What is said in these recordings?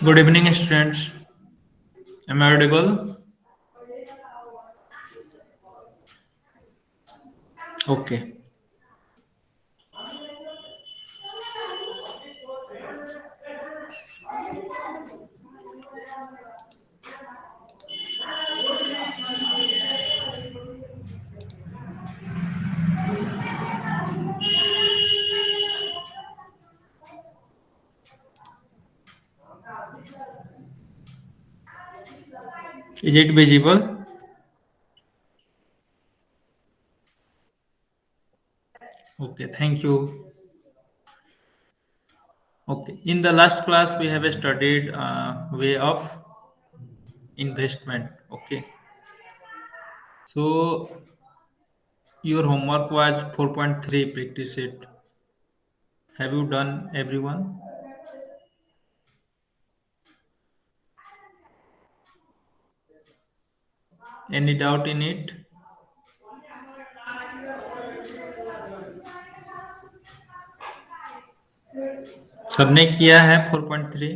Good evening, students. Am I audible? Okay. Is it visible? Okay. Thank you. Okay. In the last class, we have studied way of investment. Okay. So your homework was 4.3. Practice it. Have you done, everyone? Any doubt in it? सबने किया है 4.3?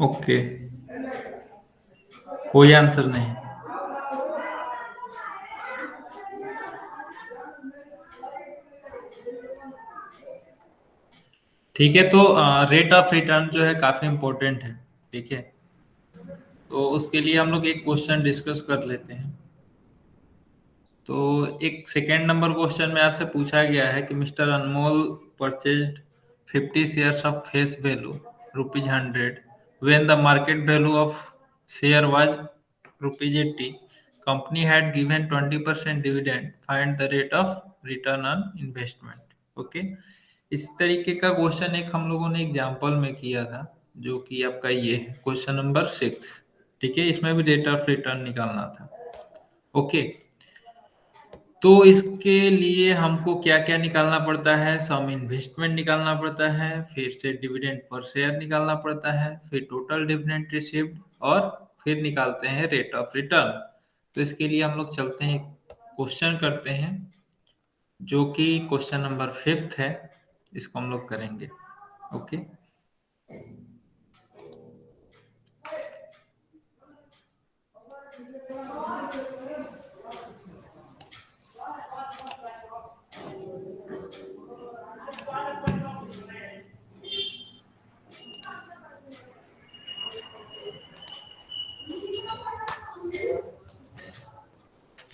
Okay. कोई answer नहीं. ठीक है. तो rate of return जो है काफी इम्पोर्टेंट है. ठीक है. तो उसके लिए हम लोग एक क्वेश्चन डिस्कस कर लेते हैं. तो एक सेकेंड नंबर क्वेश्चन में आपसे पूछा गया है कि mister Anmol purchased 50 shares of face value ₹100 when the market value of share was ₹80. Company had given 20% dividend. Find the rate of return on investment. Okay. इस तरीके का क्वेश्चन एक हम लोगों ने एग्जाम्पल में किया था, जो कि आपका ये है क्वेश्चन नंबर 6. ठीक है. इसमें भी रेट ऑफ रिटर्न निकालना था. ओके. तो इसके लिए हमको क्या-क्या निकालना पड़ता है? सम इन्वेस्टमेंट निकालना पड़ता है, फिर से डिविडेंड पर शेयर निकालना पड़ता है, फिर टोटल डिविडेंड रिसीव्ड और फिर निकालते हैं रेट ऑफ रिटर्न. तो इसके लिए हम लोग चलते हैं, क्वेश्चन करते हैं, जो कि क्वेश्चन नंबर 5th है. इसको हम लोग करेंगे. ओके.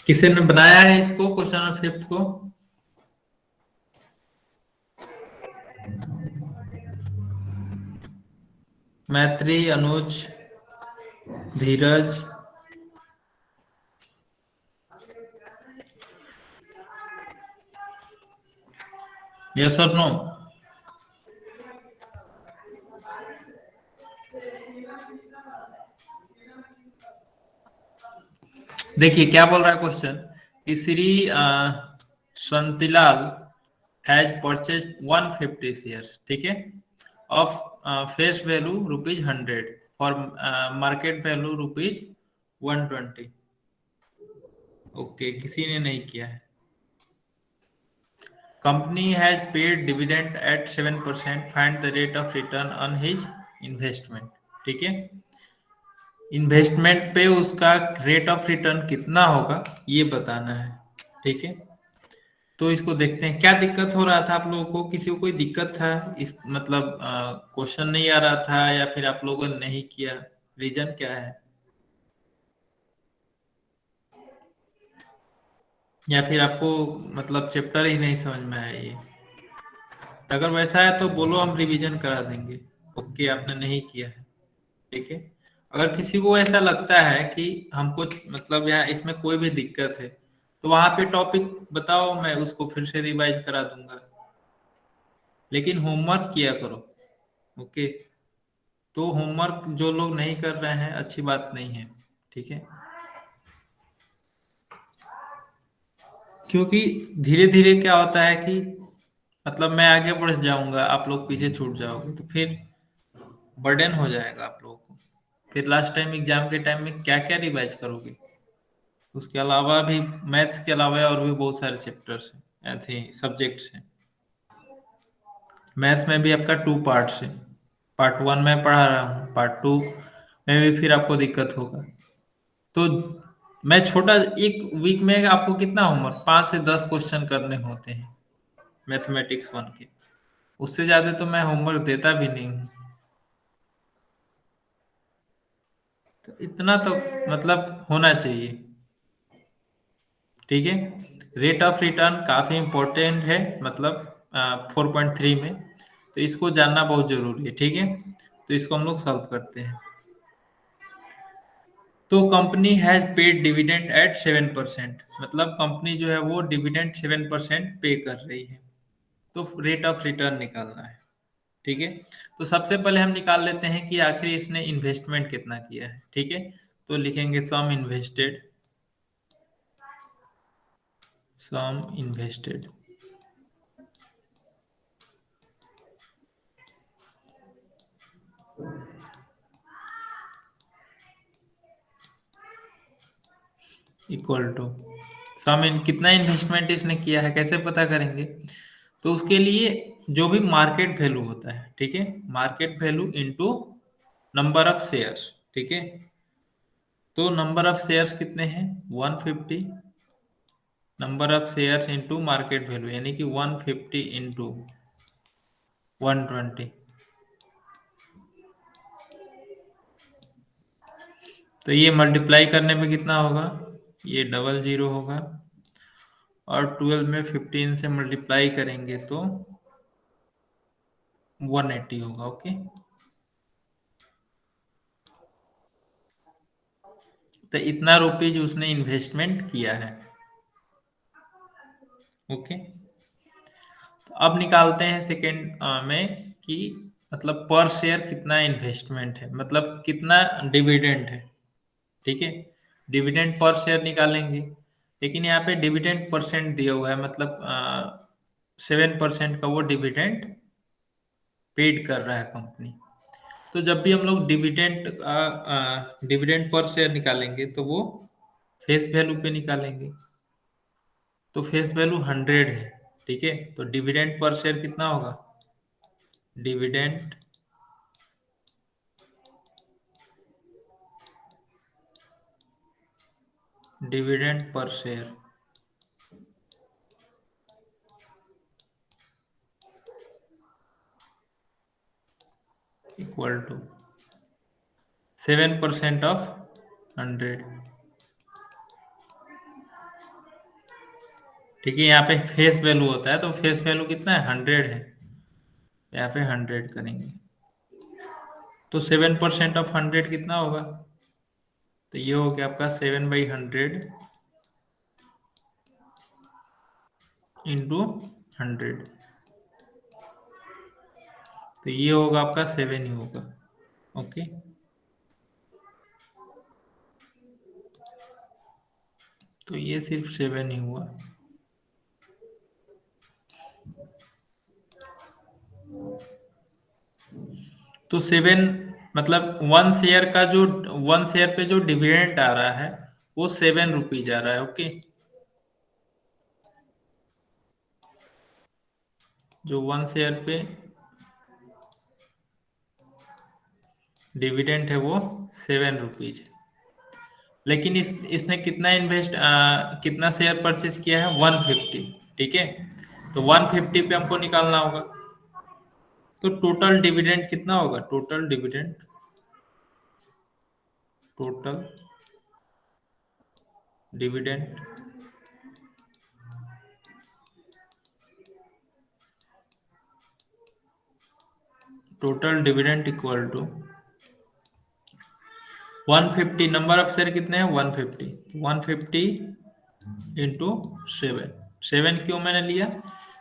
किसी ने बनाया है इसको क्वेश्चन नंबर 5th को? मैत्री, अनुज, धीरज. यस और नो? देखिए क्या बोल रहा है क्वेश्चन कि Shri Santilal has purchase 150 shares. ठीक है. Of face value ₹100 for market value ₹120. Okay. किसी ने नहीं किया है. Company has paid dividend at 7%. Find the rate of return on his investment. ठीक है. इन्वेस्टमेंट पे उसका रेट ऑफ रिटर्न कितना होगा ये बताना है. ठीक है. तो इसको देखते हैं क्या दिक्कत हो रहा था आप लोगों को. किसी को कोई दिक्कत था इस मतलब क्वेश्चन नहीं आ रहा था, या फिर आप लोगों ने नहीं किया? रीजन क्या है? या फिर आपको मतलब चैप्टर ही नहीं समझ में आया ये? अगर वैसा है तो बोलो, हम रिवीजन करा देंगे. ओके. आपने नहीं किया है. ठीक है. अगर किसी को ऐसा लगता है कि हमको मतलब यहाँ इसमें कोई भी दिक्कत है, तो वहां पे टॉपिक बताओ, मैं उसको फिर से रिवाइज करा दूंगा. लेकिन होमवर्क किया करो. ओके. तो होमवर्क जो लोग नहीं कर रहे हैं अच्छी बात नहीं है. ठीक है. क्योंकि धीरे धीरे क्या होता है कि मतलब मैं आगे बढ़ जाऊंगा, आप लोग पीछे छूट जाओगे, तो फिर बर्डन हो जाएगा आप लोगों को. फिर लास्ट टाइम एग्जाम के टाइम में क्या क्या रिवाइज करोगे? उसके अलावा भी मैथ्स के अलावा और भी बहुत सारे चैप्टर्स हैं, ऐसे सब्जेक्ट्स हैं। मैथ्स में भी आपका 2 पार्ट्स है। पार्ट 1 में पढ़ा रहा हूँ, पार्ट 2 में भी फिर आपको दिक्कत होगा। तो मैं छोटा, एक वीक में आपको कितना होमवर्क, 5 से 10 क्वेश्चन करने होते हैं मैथमेटिक्स 1 के। उससे ज़्यादा तो मैं होमवर्क देता भी नहीं हूँ। तो इतना तो मतलब होना चाहिए। ठीक है। रेट ऑफ रिटर्न काफ़ी इंपॉर्टेंट है, मतलब 4.3 में। तो इसको जानना बहुत ज़रूरी है। ठीक है। तो इसको हम लोग सॉल्व करते हैं। तो company has paid dividend at 7%, मतलब कंपनी जो है वो डिविडेंड 7% पे कर रही है। तो रेट ऑफ रिटर्न निकालना है। ठीक है। तो सबसे पहले हम निकाल लेते हैं कि आखिर इसने इन्वेस्टमेंट कितना किया है। ठीक है। तो लिखेंगे सम इन्वेस्टेड इक्वल टू सम इन कितना इन्वेस्टमेंट इसने किया है, कैसे पता करेंगे। तो उसके लिए जो भी मार्केट वैल्यू होता है, ठीक है, market value into number of shares. ठीक है। तो नंबर ऑफ शेयर्स कितने हैं, 150। Number of shares into market value, यानी कि 150 इनटू 120। तो ये मल्टीप्लाई करने में कितना होगा, ये डबल जीरो होगा। और 12 में 15 से मल्टीप्लाई करेंगे तो 180 होगा। ओके। तो इतना रुपीज उसने इन्वेस्टमेंट किया है। ओके। तो अब निकालते हैं सेकेंड में कि मतलब पर शेयर कितना इन्वेस्टमेंट है, मतलब कितना डिविडेंड है। ठीक है। डिविडेंड पर शेयर निकालेंगे, लेकिन यहाँ पे डिविडेंड परसेंट दिया हुआ है, मतलब 7% का वो डिविडेंड पेड कर रहा है कंपनी। तो जब भी हम लोग डिविडेंड पर शेयर निकालेंगे तो वो फेस वैल्यू पे निकालेंगे। तो फेस वैल्यू 100 है। ठीक है। तो डिविडेंड पर शेयर कितना होगा, dividend dividend per share equal to 7% of 100। ठीक है। यहाँ पे फेस वैल्यू होता है, तो फेस वैल्यू कितना है, 100 है। यहाँ पे 100 करेंगे तो 7% ऑफ 100 कितना होगा। तो ये हो गया आपका 7/100 इंटू 100। तो ये होगा आपका 7 ही होगा। ओके। तो ये सिर्फ 7 ही हुआ। तो 7 मतलब 1 शेयर का जो 1 शेयर पे जो डिविडेंड आ रहा है वो 7 रुपीज आ रहा है। ओके। जो 1 शेयर पे डिविडेंड है वो 7 रुपीज। लेकिन इसने कितना शेयर परचेज किया है, 150। ठीक है। तो 150 पे हमको निकालना होगा। तो टोटल डिविडेंड कितना होगा, total dividend equal to 150। Number of share कितने हैं, 150। 150 इंटू 7। 7 क्यों मैंने लिया,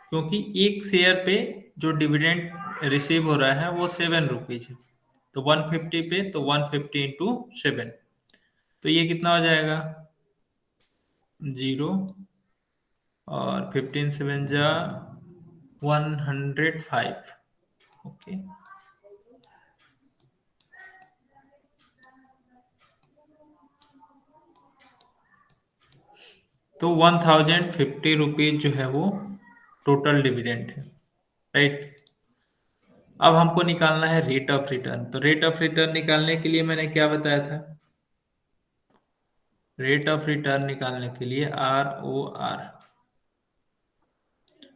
क्योंकि एक शेयर पे जो डिविडेंड रिसीव हो रहा है वो 7 रुपीज है। तो 150 पे तो 150 इंटू 7। तो ये कितना हो जाएगा, 0। और 15 7 जा 105। ओके। तो 1050 रुपीज जो है वो टोटल डिविडेंड है, राइट। अब हमको निकालना है रेट ऑफ रिटर्न। तो रेट ऑफ रिटर्न निकालने के लिए मैंने क्या बताया था? रेट ऑफ रिटर्न निकालने के लिए ROR,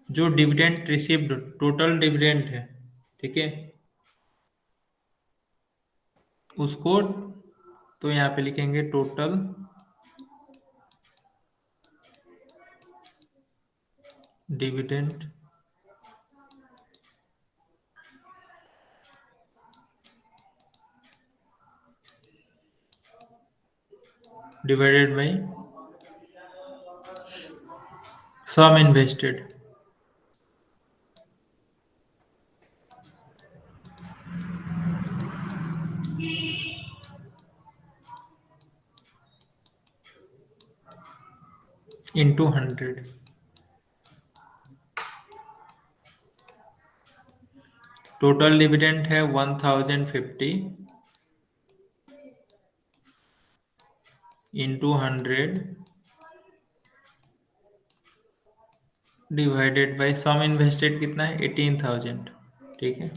जो डिविडेंड रिसीव्ड टोटल डिविडेंड है, ठीक है, उसको तो यहाँ पे लिखेंगे total dividend divided by sum invested into 100। Total dividend है 1050 into 100 divided by sum invested कितना है? 18,000, ठीक है।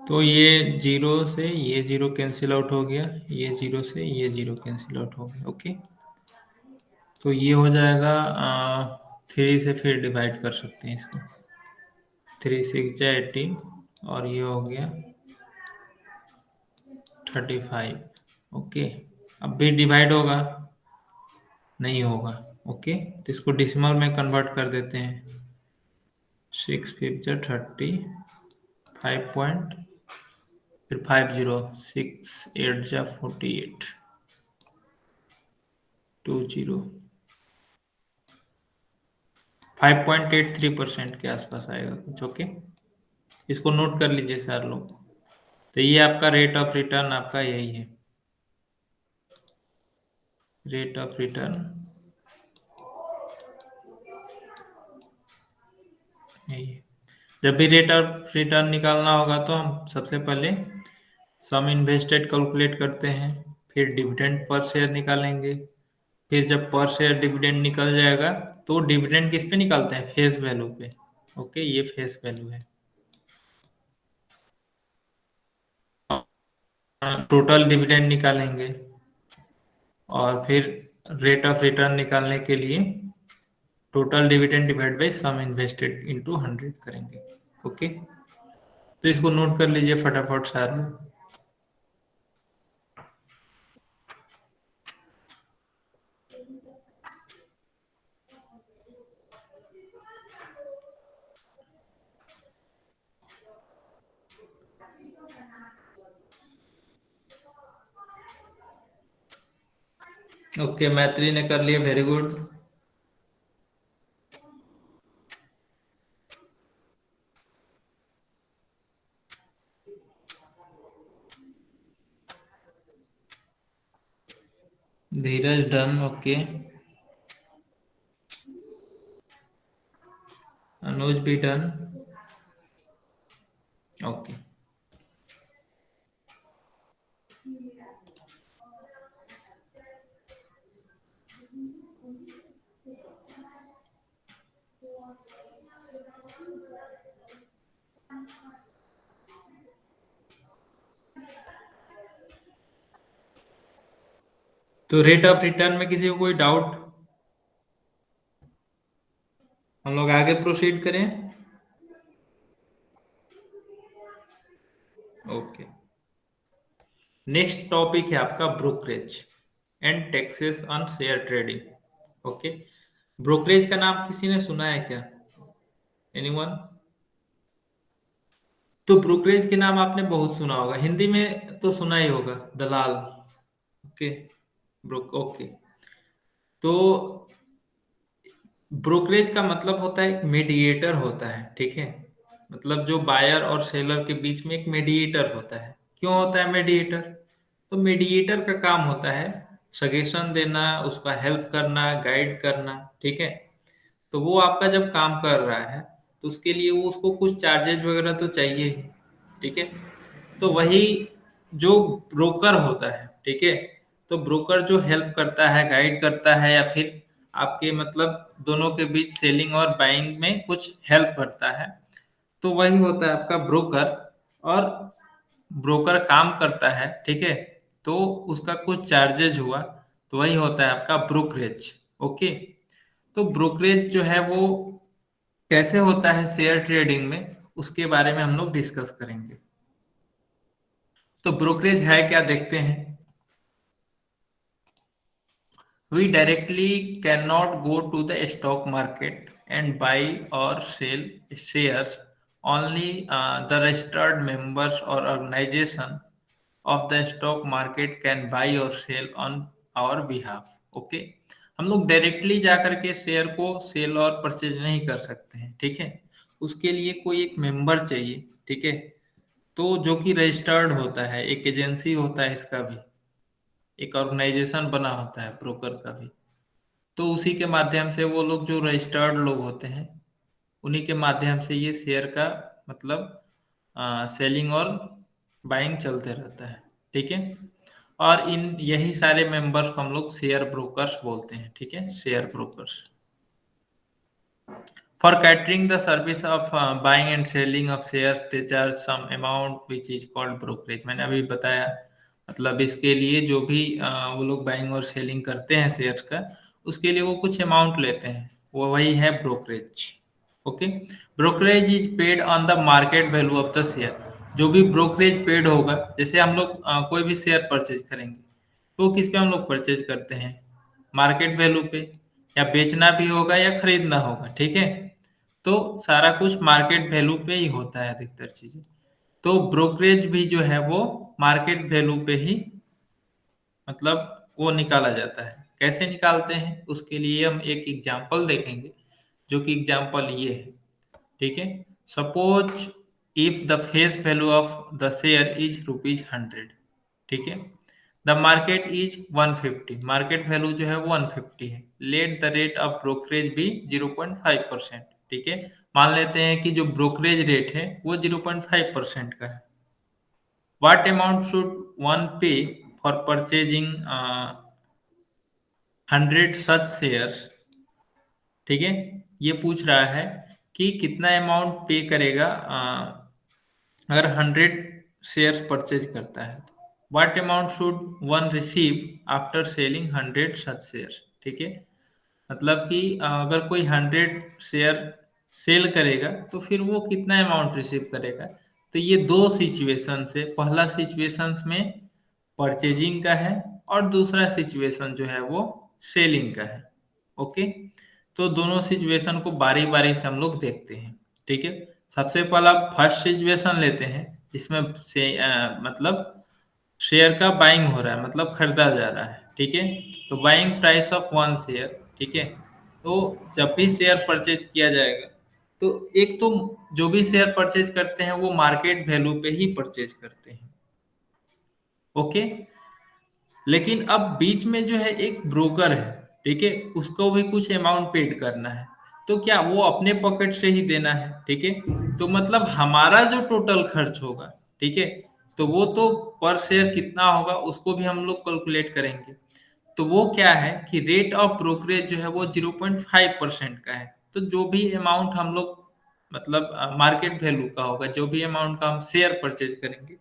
तो ये जीरो से ये जीरो कैंसिल आउट हो गया, ये जीरो से ये जीरो कैंसिल आउट हो गया, ओके। तो ये हो जाएगा 3 से फिर डिवाइड कर सकते हैं इसको, 3 6 18, और ये हो गया 35, ओके। अब भी डिवाइड होगा? नहीं होगा, ओके। तो इसको डिसिमल में कन्वर्ट कर देते हैं। 6 5 30, 5 फिर 50, 6 8 48, 20, 5.83% के आसपास आएगा कुछ, ओके। इसको नोट कर लीजिए सारे लोग। तो ये आपका रेट ऑफ रिटर्न आपका यही है, रेट ऑफ रिटर्न यही है। जब भी रेट ऑफ रिटर्न निकालना होगा तो हम सबसे पहले सम इन्वेस्टेड कैलकुलेट करते हैं, फिर डिविडेंड पर शेयर निकालेंगे, फिर जब पर शेयर डिविडेंड निकल जाएगा तो डिविडेंड किस पे निकालते हैं? फेस वैल्यू पे, ओके। ये फेस वैल्यू है। टोटल डिविडेंड निकालेंगे और फिर रेट ऑफ रिटर्न निकालने के लिए total dividend divide by sum invested into 100 करेंगे, ओके। तो इसको नोट कर लीजिए फटाफट सारे। ओके, मैत्री ने कर लिया, वेरी गुड। धीरज डन, ओके। अनुज भी डन, ओके। तो रेट ऑफ रिटर्न में किसी को कोई डाउट? हम लोग आगे प्रोसीड करें, ओके। नेक्स्ट टॉपिक है आपका brokerage and taxes on share trading, okay. Brokerage का नाम किसी ने सुना है क्या? एनीवन? तो ब्रोकरेज के नाम आपने बहुत सुना होगा, हिंदी में तो सुना ही होगा, दलाल, ओके। Broke, okay. तो ब्रोकरेज का मतलब होता है एक मीडिएटर होता है, ठीक है। मतलब जो बायर और सेलर के बीच में एक मीडिएटर होता है। क्यों होता है मीडिएटर? तो मीडिएटर का काम होता है सजेशन देना, उसका हेल्प करना, गाइड करना, ठीक है। तो वो आपका जब काम कर रहा है तो उसके लिए वो उसको कुछ चार्जेस वगैरह तो चाहिए ही, ठीक है। तो वही जो ब्रोकर होता है, ठीक है? तो ब्रोकर जो हेल्प करता है, गाइड करता है या फिर आपके मतलब दोनों के बीच सेलिंग और बाइंग में कुछ हेल्प करता है, तो वही होता है आपका ब्रोकर। और ब्रोकर काम करता है, ठीक है? तो उसका कुछ चार्जेज हुआ, तो वही होता है आपका ब्रोकरेज। ओके, तो ब्रोकरेज जो है वो कैसे होता है शेयर ट्रेडिंग में, उसके बारे में हम लोग डिस्कस करेंगे। तो ब्रोकरेज है क्या, देखते हैं। We directly cannot go to the stock market and buy or sell shares. Only the registered members or organization of the stock market can buy or sell on our behalf. Okay, हम लोग directly जा करके share को cell और purchase नहीं कर सकते हैं, ठीक है? उसके लिए कोई एक मेंबर चाहिए, ठीक है? तो जो कि रजिस्टर्ड होता है, एक एजेंसी होता है इसका भी, एक ऑर्गेनाइजेशन बना होता है ब्रोकर का भी। तो उसी के माध्यम से वो लोग जो रजिस्टर्ड लोग होते हैं, उन्हीं के माध्यम से ये शेयर का मतलब सेलिंग और बाइंग चलते रहता है, ठीक है? और इन यही सारे मेंबर्स को हम लोग शेयर ब्रोकर्स बोलते हैं, ठीक है? Share brokers. For catering the service of buying and selling of shares, they charge some amount which is called brokerage. मैंने अभी बताया, मतलब इसके लिए जो भी वो लोग बाइंग और सेलिंग करते हैं शेयर्स का, उसके लिए वो कुछ अमाउंट लेते हैं, वो वही है brokerage. Okay, brokerage is paid on the market value of the share. जो भी ब्रोकरेज पेड होगा, जैसे हम लोग कोई भी शेयर परचेज करेंगे, तो किस पे हम लोग परचेज करते हैं? मार्केट वैल्यू पे। या बेचना भी होगा या खरीदना होगा, ठीक है? तो सारा कुछ मार्केट वैल्यू पे ही होता है अधिकतर चीजें। तो ब्रोकरेज भी जो है वो मार्केट वैल्यू पे ही मतलब वो निकाला जाता है। कैसे निकालते हैं, उसके लिए हम एक एग्जाम्पल देखेंगे, जो कि एग्जाम्पल ये है, ठीक है? Suppose if the face value of the share is ₹100, ठीक है? The market is 150, market value जो है वो 150 है। Let the rate of brokerage भी 0.5%, ठीक है? मान लेते हैं कि जो ब्रोकरेज रेट है वो 0.5% का है। What amount should one pay for purchasing 100 such shares? ठीक है, ये पूछ रहा है कि कितना अमाउंट पे करेगा अगर 100 शेयर्स परचेज करता है। What amount should one receive after selling 100 such share, ठीक है? मतलब कि अगर कोई 100 शेयर सेल करेगा, तो फिर वो कितना अमाउंट रिसीव करेगा? तो ये दो सिचुएशन है। पहला सिचुएशन में परचेजिंग का है, और दूसरा सिचुएशन जो है वो सेलिंग का है। ओके, तो दोनों सिचुएशन को बारी बारी से हम लोग देखते हैं, ठीक है? सबसे पहला फर्स्ट सिचुएशन लेते हैं, जिसमें से मतलब शेयर का बाइंग हो रहा है, मतलब खरीदा जा रहा है, ठीक है? तो buying price of one share, ठीक है? तो जब भी शेयर परचेज किया जाएगा, तो एक तो जो भी शेयर परचेज करते हैं वो मार्केट वैल्यू पे ही परचेज करते हैं। ओके, लेकिन अब बीच में जो है एक ब्रोकर है, ठीक है? उसको भी कुछ अमाउंट पेड करना है। तो क्या वो अपने पॉकेट से ही देना है, ठीक है? तो मतलब हमारा जो टोटल खर्च होगा, ठीक है, तो वो तो पर शेयर कितना होगा उसको भी हम लोग कैलकुलेट करेंगे। तो वो क्या है कि रेट ऑफ ब्रोकरेज जो है वो 0.5% का है। तो जो भी अमाउंट हम लोग मतलब मार्केट वैल्यू का होगा, जो भी अमाउंट का हम शेयर परचेज करेंगे,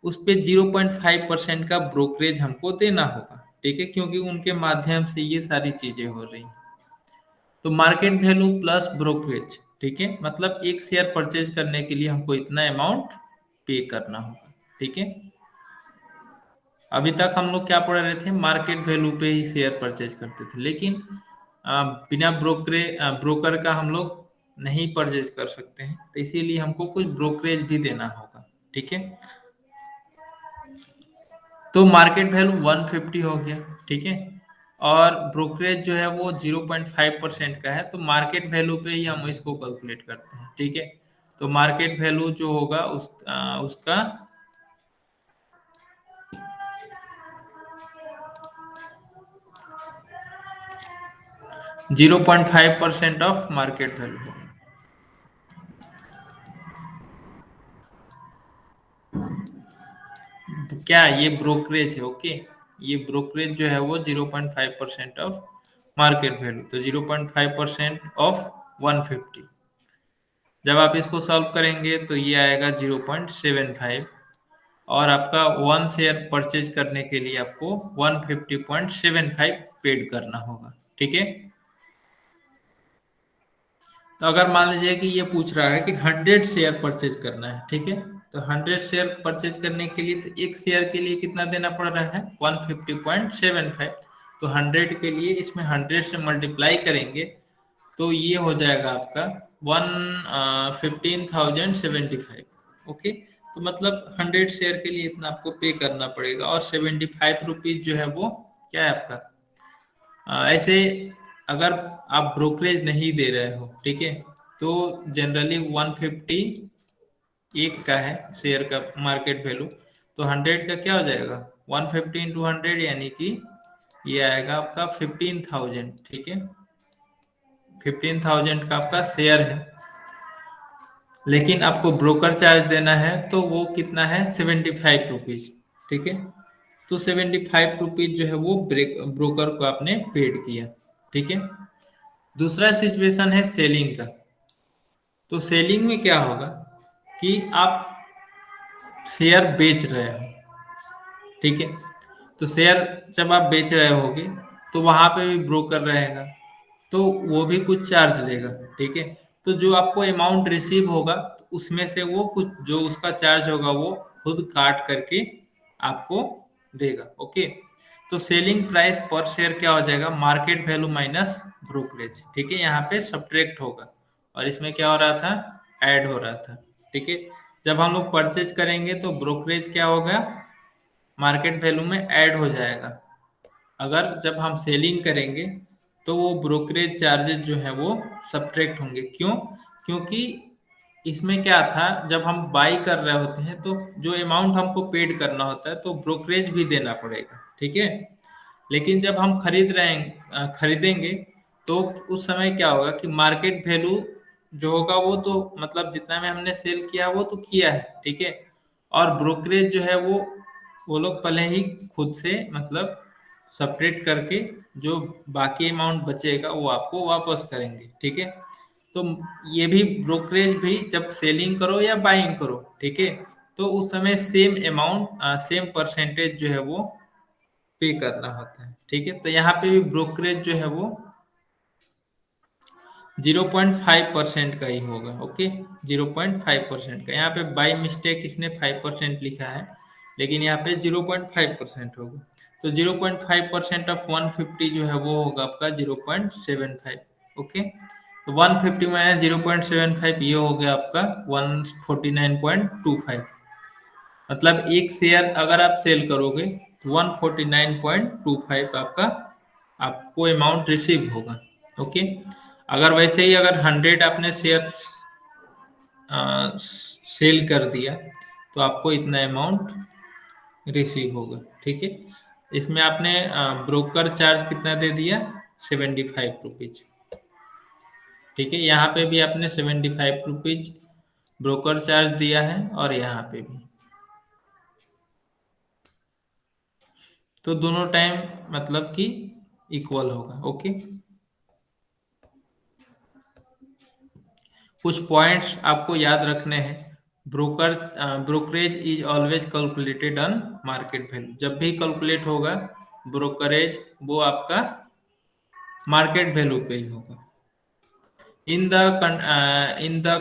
उस पे 0.5% का ब्रोकरेज हमको देना होगा, ठीक है? क्योंकि उनके माध्यम से ये सारी चीजें हो रही हैं। तो मार्केट वैल्यू प्लस ब्रोकरेज, ठीक है? मतलब एक शेयर परचेज करने के लिए हमको इतना अमाउंट पे करना होगा, ठीक है? अभी तक हम लोग क्या पढ़ रहे थे, मार्केट वैल्यू पे ही शेयर परचेज करते थे, लेकिन बिना ब्रोकर का हम लोग नहीं परचेज कर सकते हैं, तो इसीलिए हमको कुछ ब्रोकरेज भी देना होगा, ठीक है? तो मार्केट वैल्यू 150 हो गया, ठीक है? और ब्रोकरेज जो है वो 0.5% का है, तो मार्केट वैल्यू पे ही हम इसको कैलकुलेट करते हैं, ठीक है? तो मार्केट वैल्यू जो होगा उसका 0.5% ऑफ मार्केट वैल्यू होगा। तो क्या ये ब्रोकरेज है? ओके, ये ब्रोकरेज जो है वो 0.5% ऑफ मार्केट वैल्यू, तो 0.5% ऑफ 150। जब आप इसको सॉल्व करेंगे तो ये आएगा 0.75, और आपका 1 शेयर परचेज करने के लिए आपको 150.75 पेड करना होगा। ठीक है। तो अगर मान लीजिए कि ये पूछ रहा है कि 100 शेयर परचेज करना है, ठीक है, तो 100 शेयर परचेज करने के लिए तो एक शेयर के लिए कितना देना पड़ रहा है, 150.75। तो 100 के लिए इसमें 100 से मल्टीप्लाई करेंगे तो ये हो जाएगा आपका 15,075। ओके, तो मतलब 100 शेयर के लिए इतना आपको पे करना पड़ेगा, और 75 रुपीज जो है वो क्या है आपका, ऐसे अगर आप ब्रोकरेज नहीं दे रहे हो, ठीक है, तो जनरली 150 एक का है शेयर का मार्केट वैल्यू, तो 100 का क्या हो जाएगा, 150 into 100, यानी कि ये आएगा आपका 15,000। ठीक है, 15,000 का आपका शेयर है, लेकिन आपको ब्रोकर चार्ज देना है तो वो कितना है, 75 रुपीज। ठीक है, तो 75 रुपीज जो है वो ब्रोकर को आपने पेड किया। ठीक है। दूसरा सिचुएशन है सेलिंग का। तो सेलिंग में क्या होगा कि आप शेयर बेच रहे हो, ठीक है, तो शेयर जब आप बेच रहे होगे तो वहां पे भी ब्रोकर रहेगा, तो वो भी कुछ चार्ज लेगा। ठीक है, तो जो आपको अमाउंट रिसीव होगा उसमें से वो कुछ जो उसका चार्ज होगा वो खुद काट करके आपको देगा। ओके, तो सेलिंग प्राइस पर शेयर क्या हो जाएगा, मार्केट वैल्यू माइनस ब्रोकरेज। ठीक है, यहाँ पे सब्ट्रैक्ट होगा, और इसमें क्या हो रहा था, ऐड हो रहा था। ठीक है, जब हम लोग परचेज करेंगे तो ब्रोकरेज क्या होगा, मार्केट वैल्यू में ऐड हो जाएगा। अगर जब हम सेलिंग करेंगे तो वो ब्रोकरेज चार्जेस जो है वो सब्ट्रैक्ट होंगे। क्यों, क्योंकि इसमें क्या था, जब हम बाई कर रहे होते हैं तो जो अमाउंट हमको पेड करना होता है तो ब्रोकरेज भी देना पड़ेगा। ठीक है, लेकिन जब हम खरीदेंगे तो उस समय क्या होगा कि मार्केट वैल्यू जो होगा वो तो मतलब जितना में हमने सेल किया वो तो किया है। ठीक है, और ब्रोकरेज जो है वो लोग पहले ही खुद से मतलब सेपरेट करके जो बाकी अमाउंट बचेगा वो आपको वापस करेंगे। ठीक है, तो ये भी ब्रोकरेज भी जब सेलिंग करो या बाइंग करो, ठीक है, तो उस समय सेम अमाउंट सेम परसेंटेज जो है वो पे करना होता है। ठीक है, तो यहाँ पे भी ब्रोकरेज जो है वो 0.5% का ही होगा। ओके, 0.5% का, यहाँ पे बाई मिस्टेक इसने 5% लिखा है, लेकिन यहाँ पे 0.5% होगा। तो 0.5% ऑफ 150 जो है वो होगा आपका 0.75। ओके, तो 150 माइनस 0.75 ये हो गया आपका 149.25। मतलब एक शेयर अगर आप सेल करोगे तो 149.25 आपका आपको अमाउंट रिसीव होगा। ओके, अगर वैसे ही अगर 100 आपने शेयर सेल कर दिया तो आपको इतना अमाउंट रिसीव होगा। ठीक है, इसमें आपने ब्रोकर चार्ज कितना दे दिया, 75 रुपीज। ठीक है, यहाँ पे भी आपने 75 रुपीज ब्रोकर चार्ज दिया है, और यहाँ पे भी, तो दोनों टाइम मतलब कि इक्वल होगा। ओके, कुछ पॉइंट्स आपको याद रखने हैं। Brokerage is always calculated on market value. जब भी कैलकुलेट होगा ब्रोकरेज, वो आपका मार्केट वैल्यू पे ही होगा। In the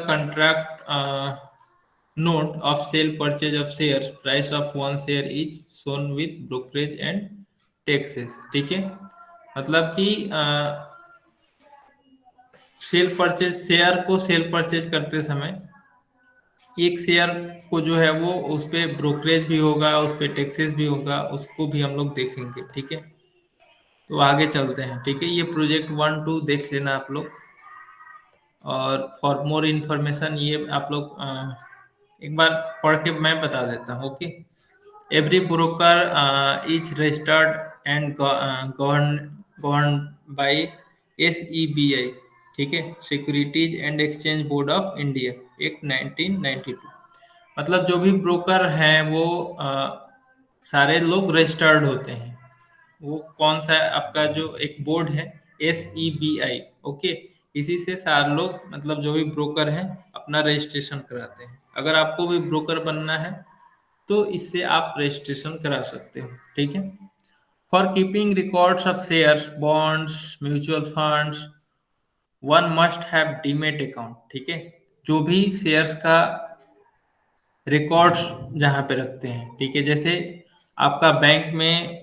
contract note of sale purchase of shares, price of 1 share is shown with brokerage and taxes। ठीक है, मतलब कि शेयर को सेल परचेज करते समय एक शेयर को जो है वो उस पे ब्रोकरेज भी होगा, उस पे टैक्सेस भी होगा, उसको भी हम लोग देखेंगे। ठीक है, तो आगे चलते हैं। ठीक है, ये प्रोजेक्ट 1-2 देख लेना आप लोग, और फॉर मोर इन्फॉर्मेशन ये आप लोग एक बार पढ़ के मैं बता देता हूँ। Okay, every broker is registered and govern by SEBI। ठीक है, securities and exchange board of India, act 1992। मतलब जो भी ब्रोकर हैं वो सारे लोग रजिस्टर्ड होते हैं। वो कौन सा है आपका जो एक बोर्ड है, SEBI, ओके। इसी से सारे लोग मतलब जो भी ब्रोकर हैं अपना रजिस्ट्रेशन कराते हैं। अगर आपको भी ब्रोकर बनना है तो इससे आप रजिस्ट्रेशन करा सकते हो, ठीक है। For keeping records of shares, bonds, mutual funds, one must have demat account, ठीक है। जो भी शेयर्स का रिकॉर्ड्स जहाँ पे रखते हैं, ठीक है, जैसे आपका बैंक में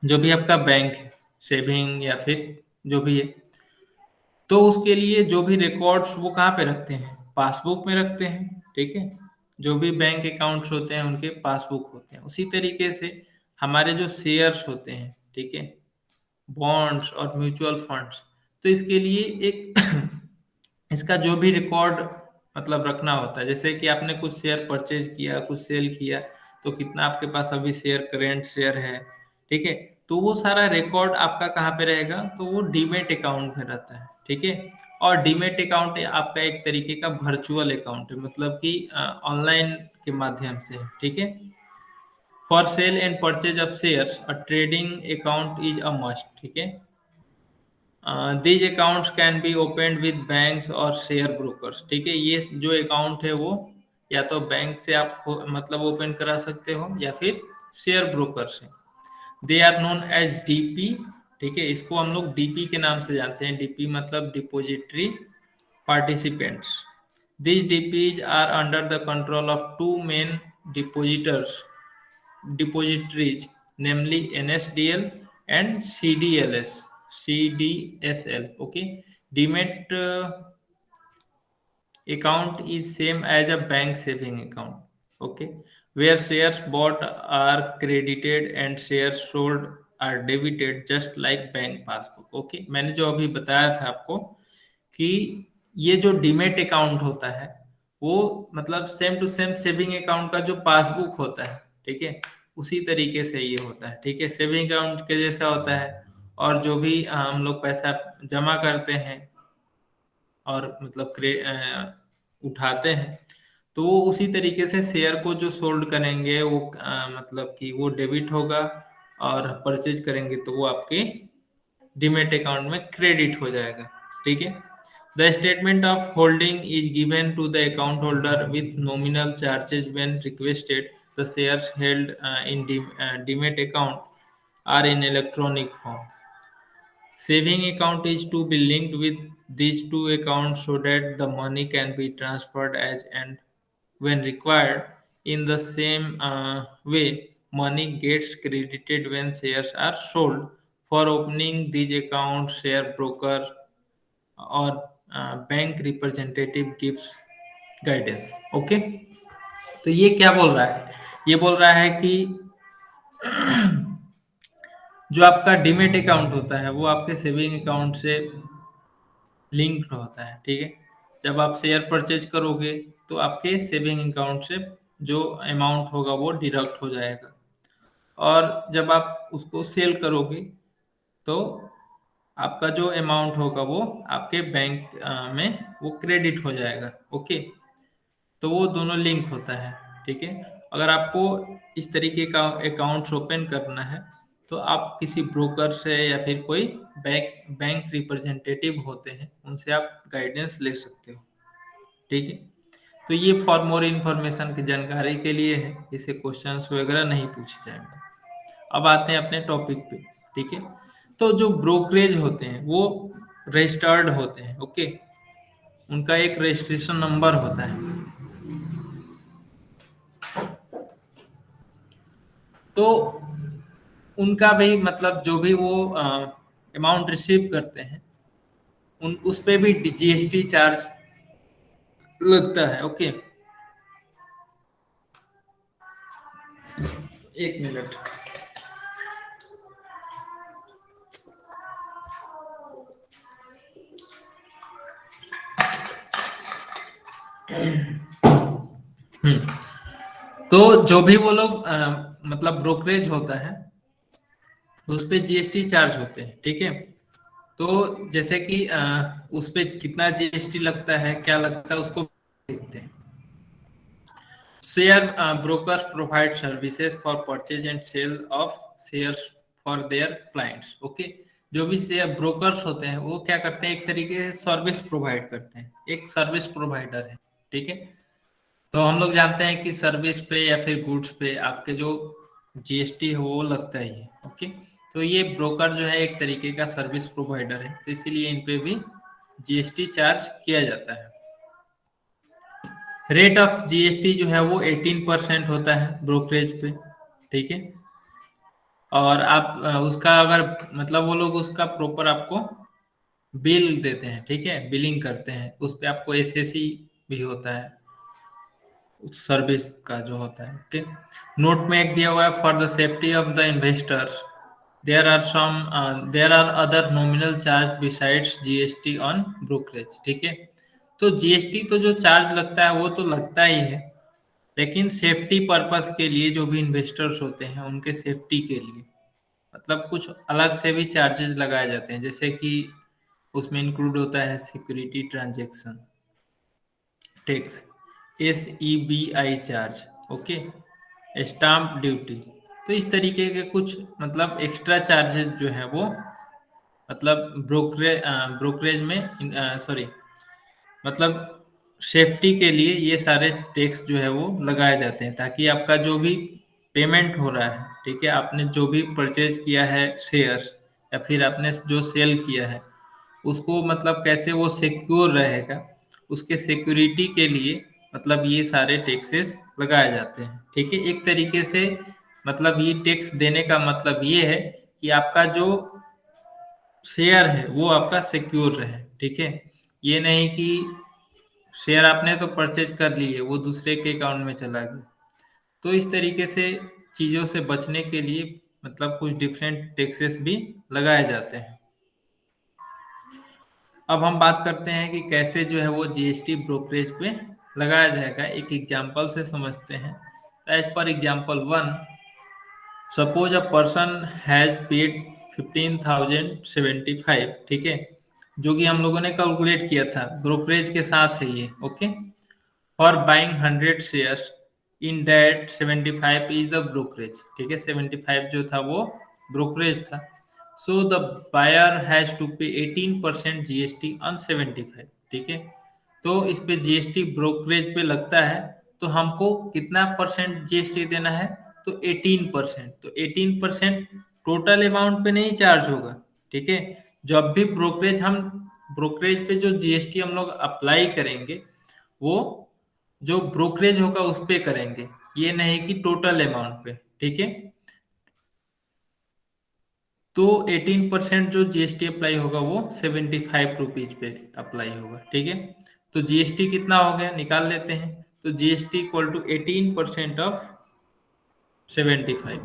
जो भी आपका बैंक है, सेविंग या फिर जो भी है, तो उसके लिए जो भी रिकॉर्ड्स वो कहाँ पे रखते हैं, पासबुक में रखते हैं, ठीक है। जो भी बैंक अकाउंट्स होते हैं उनके पासबुक होते हैं। उसी तरीके से हमारे जो शेयर्स होते हैं, ठीक है, बॉन्ड्स और म्यूचुअल फंड्स, तो इसके लिए एक इसका जो भी रिकॉर्ड मतलब रखना होता है। जैसे कि आपने कुछ शेयर परचेज किया, कुछ सेल किया, तो कितना आपके पास अभी शेयर, करेंट शेयर है, ठीक है। तो वो सारा रिकॉर्ड आपका कहाँ पे रहेगा, तो वो डीमेट अकाउंट में रहता है, ठीक है। और डीमेट अकाउंट आपका एक तरीके का वर्चुअल अकाउंट है, मतलब कि ऑनलाइन के माध्यम से, ठीक है। For sale and purchase of shares a trading account is a must, ठीक है। These accounts can be opened with banks और शेयर ब्रोकर्स, ठीक है। ये जो अकाउंट है वो या तो बैंक से आप मतलब ओपन करा सकते हो या फिर शेयर ब्रोकर से। They are known as DP, ठीक है। इसको हम लोग डीपी के नाम से जानते हैं। डीपी मतलब depository participants. These DPs are under the control of two main depositories, namely NSDL and CDSL. Okay, Demat account is same as a bank saving account. Okay, where shares bought are credited and shares sold are debited, just like bank passbook. Okay, मैंने जो अभी बताया था आपको कि ये जो demat account होता है वो मतलब same to same saving account का जो पासबुक होता है, ठीक है, उसी तरीके से ये होता है, ठीक है। सेविंग अकाउंट के जैसा होता है। और जो भी हम लोग पैसा जमा करते हैं और मतलब उठाते हैं, तो वो उसी तरीके से शेयर को जो सोल्ड करेंगे वो मतलब कि वो डेबिट होगा, और परचेज करेंगे तो वो आपके डीमेट अकाउंट में क्रेडिट हो जाएगा, ठीक है। The statement of holding is given to the account holder with nominal charges when requested. The shares held in demat account are in electronic form. Saving account is to be linked with these two accounts so that the money can be transferred as and when required. In the same way, money gets credited when shares are sold. For opening these accounts, share broker or bank representative gives guidance. Okay, तो ये क्या बोल रहा है, ये बोल रहा है कि जो आपका डीमेट अकाउंट होता है वो आपके सेविंग अकाउंट से लिंक्ड होता है, ठीक है। जब आप शेयर परचेज करोगे तो आपके सेविंग अकाउंट से जो अमाउंट होगा वो डिडक्ट हो जाएगा, और जब आप उसको सेल करोगे तो आपका जो अमाउंट होगा वो आपके बैंक में वो क्रेडिट हो जाएगा, ओके। तो वो दोनों लिंक होता है, ठीक है। अगर आपको इस तरीके का अकाउंट्स ओपन करना है तो आप किसी ब्रोकर से या फिर कोई बैंक रिप्रेजेंटेटिव होते हैं उनसे आप गाइडेंस ले सकते हो, ठीक है। तो ये फॉर मोर इन्फॉर्मेशन की जानकारी के लिए है, इससे क्वेश्चंस वगैरह नहीं पूछे जाएंगे। अब आते हैं अपने टॉपिक पे, ठीक है। तो जो ब्रोकरेज होते हैं वो रजिस्टर्ड होते हैं, ओके। उनका एक रजिस्ट्रेशन नंबर होता है। तो उनका भी मतलब जो भी वो अमाउंट रिसीव करते हैं उन उस पे भी जीएसटी चार्ज लगता है, ओके। एक मिनट। तो जो भी वो लोग मतलब ब्रोकरेज होता है उस पे जीएसटी चार्ज होते हैं, ठीक है। तो जैसे कि उस पे कितना जीएसटी लगता है, क्या लगता है, उसको देखते हैं। Share brokers provide services for purchase and sale of shares for their clients. Okay, जो भी ब्रोकर्स होते हैं वो क्या करते हैं, एक तरीके से सर्विस प्रोवाइड करते हैं, एक सर्विस प्रोवाइडर है। ठीक है, तो हम लोग जानते हैं कि सर्विस पे या फिर गुड्स पे आपके जो जीएसटी है वो लगता ही है। ओके, तो ये ब्रोकर जो है एक तरीके का सर्विस प्रोवाइडर है, तो इसीलिए इन पे भी जीएसटी चार्ज किया जाता है। रेट ऑफ जीएसटी जो है वो 18% होता है ब्रोकरेज पे। ठीक है, और आप उसका अगर मतलब वो लोग उसका प्रॉपर आपको बिल देते हैं। ठीक है, बिलिंग करते हैं, उस पे आपको एसएससी भी होता है सर्विस का जो होता है। ओके, नोट में एक दिया हुआ है, for the safety of the investors there are other nominal charge besides GST on brokerage. ठीक है, तो जीएसटी तो जो चार्ज लगता है वो तो लगता ही है, लेकिन सेफ्टी पर्पस के लिए जो भी इन्वेस्टर्स होते हैं उनके सेफ्टी के लिए मतलब कुछ अलग से भी चार्जेस लगाए जाते हैं, जैसे कि उसमें इंक्लूड होता है security transaction tax, SEBI charge, okay, stamp duty. तो इस तरीके के कुछ मतलब एक्स्ट्रा चार्जेस जो है वो मतलब ब्रोकरेज में सॉरी मतलब सेफ्टी के लिए ये सारे टैक्स जो है वो लगाए जाते हैं, ताकि आपका जो भी पेमेंट हो रहा है, ठीक है, आपने जो भी परचेज किया है शेयर या फिर आपने जो सेल किया है उसको मतलब कैसे वो सिक्योर रहेगा, उसके सिक्योरिटी के लिए मतलब ये सारे टैक्सेस लगाए जाते हैं। ठीक है, एक तरीके से मतलब ये टैक्स देने का मतलब ये है कि आपका जो शेयर है वो आपका सिक्योर रहे। ठीक है, ये नहीं कि शेयर आपने तो परचेज कर लिए वो दूसरे के अकाउंट में चला गया। तो इस तरीके से चीज़ों से बचने के लिए मतलब कुछ डिफरेंट टैक्सेस भी लगाए जाते हैं। अब हम बात करते हैं कि कैसे जो है वो जीएसटी ब्रोकरेज पे लगाया जाएगा, एक एग्जांपल से समझते हैं। As per example one, suppose a person has paid 15,075। ठीक है, जो कि हम लोगों ने कैलकुलेट किया था, ब्रोकरेज के साथ है ये। Okay, for buying 100 shares in that 75 is the brokerage. ठीक है, 75 जो था वो ब्रोकरेज था। So the buyer has to pay 18% GST on 75। ठीक है, तो इस पे जीएसटी ब्रोकरेज पे लगता है, तो हमको कितना परसेंट जीएसटी देना है, तो 18%। तो 18% टोटल अमाउंट पे नहीं चार्ज होगा। ठीक है, जब भी ब्रोकरेज पे जो जीएसटी हम लोग अप्लाई करेंगे वो जो ब्रोकरेज होगा उस पे करेंगे, ये नहीं कि टोटल अमाउंट पे। ठीक है, तो 18% जो जीएसटी अप्लाई होगा वो 75 रुपीज पे अप्लाई होगा। ठीक है, तो जीएसटी कितना हो गया निकाल लेते हैं, तो जीएसटी इक्वल टू 18% ऑफ 75।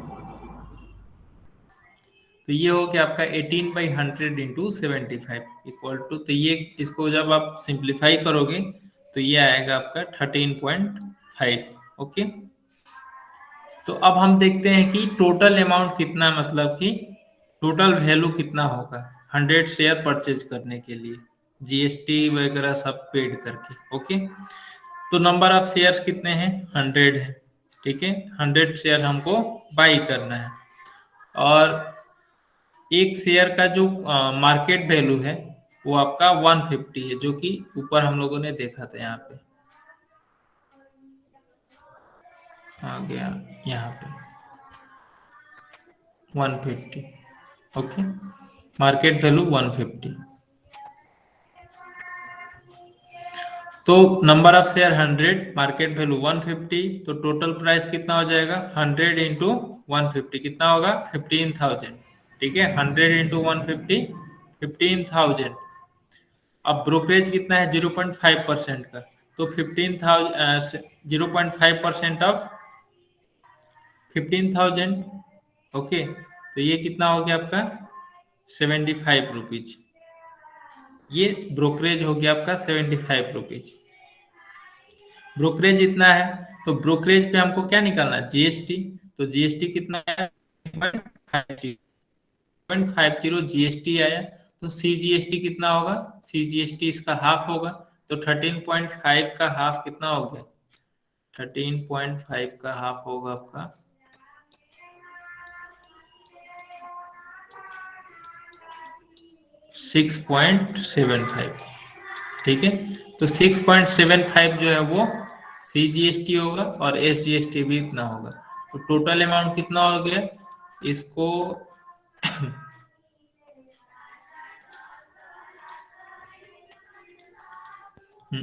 तो ये हो गया आपका 18/100 इंटू 75 इक्वल टू, तो ये इसको जब आप सिंप्लीफाई करोगे तो ये आएगा आपका 13.5। ओके, तो अब हम देखते हैं कि टोटल अमाउंट कितना मतलब कि टोटल वैल्यू कितना होगा 100 शेयर परचेज करने के लिए, जीएसटी वगैरह सब पेड करके। ओके, तो नंबर ऑफ शेयर्स कितने हैं, 100 है। ठीक है, 100 शेयर हमको बाई करना है, और एक शेयर का जो मार्केट वैल्यू है वो आपका 150 है, जो कि ऊपर हम लोगों ने देखा था। यहाँ पे आ गया, यहाँ पे 150। Okay, market value 150। तो number of share 100, market value 150, तो टोटल प्राइस कितना हो जाएगा, 100 इंटू 150 कितना होगा, 15,000। ठीक है, 100 इंटू 150 15,000। अब ब्रोकरेज कितना है, 0.5% का, तो 15,000 0.5% ऑफ 15,000। ओके, तो ये कितना हो गया आपका 75 रुपीज। ये ब्रोकरेज हो गया आपका 75 रुपीज। ब्रोकरेज इतना है, तो ब्रोकरेज पे हमको क्या निकालना है, जीएसटी। तो जीएसटी कितना है, 0.50 जीएसटी आया, तो सीजीएसटी कितना होगा, सीजीएसटी इसका हाफ होगा, तो 13.5 का हाफ कितना हो गया, 13.5 का हाफ होगा आपका 6.75। ठीक है, तो 6.75 जो है वो CGST होगा और SGST भी इतना होगा। तो टोटल अमाउंट कितना हो गया इसको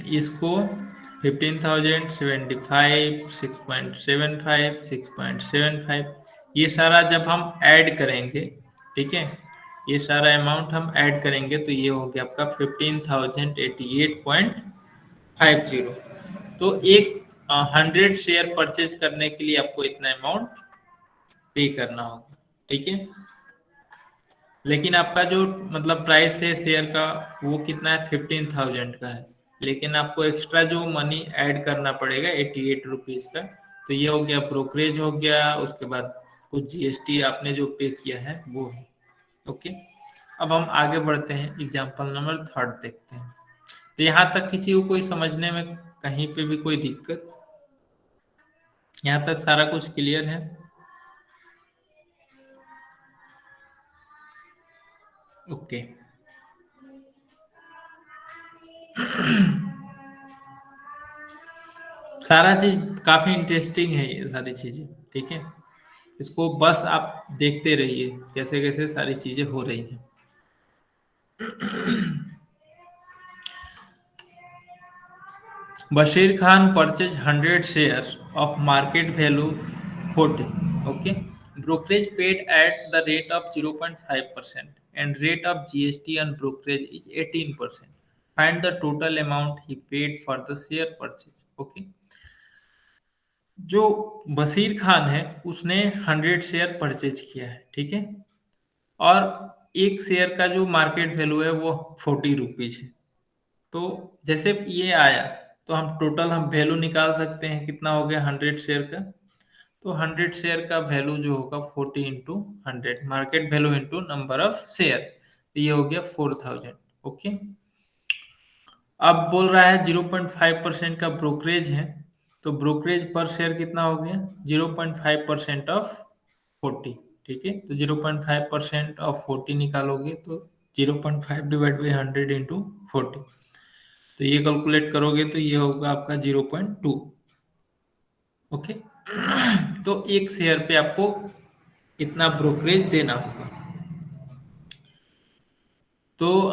इसको 15,075, 6.75, 6.75, ये सारा जब हम ऐड करेंगे, ठीक है, ये सारा अमाउंट हम ऐड करेंगे तो ये हो गया आपका 15,088.50। तो एक 100 शेयर परचेज करने के लिए आपको इतना अमाउंट पे करना होगा। ठीक है, लेकिन आपका जो मतलब प्राइस है शेयर का वो कितना है, 15,000 का है, लेकिन आपको एक्स्ट्रा जो मनी ऐड करना पड़ेगा 88 रुपीज़ का। तो ये हो गया ब्रोकरेज हो गया, उसके बाद कुछ GST आपने जो पे किया है वो है। ओके, अब हम आगे बढ़ते हैं, एग्जाम्पल नंबर 3 देखते हैं। तो यहाँ तक किसी को कोई समझने में कहीं पे भी कोई दिक्कत? यहाँ तक सारा कुछ क्लियर है? ओके, सारा चीज काफी इंटरेस्टिंग है ये सारी चीजें। ठीक है, इसको बस आप देखते रहिए कैसे कैसे सारी चीजें हो रही हैं। Bashir Khan purchase 100 share of market value 40। Okay, brokerage paid at the rate of 0.5% and rate of GST on brokerage is 18%. Find the total amount he paid for the share purchase. Okay, जो बशीर खान है उसने 100 शेयर परचेज किया है, ठीक है, और एक share का जो मार्केट वैल्यू है वो 40 रुपीज है। तो जैसे ये आया तो हम टोटल हम वैल्यू निकाल सकते हैं, कितना हो गया 100 शेयर का। तो 100 शेयर का वैल्यू जो होगा 40 into 100, market value into number of share, तो ये हो गया 4000। ओके, अब बोल रहा है 0.5% का ब्रोकरेज है, तो ब्रोकरेज पर शेयर कितना हो गया 0.5% ऑफ 40। ठीक है, तो 0.5% ऑफ 40 निकालोगे तो 0.5 डिवाइड बाई 100 इंटू 40, तो ये कैलकुलेट करोगे तो ये होगा आपका 0.2। ओके, तो एक शेयर पे आपको इतना ब्रोकरेज देना होगा। तो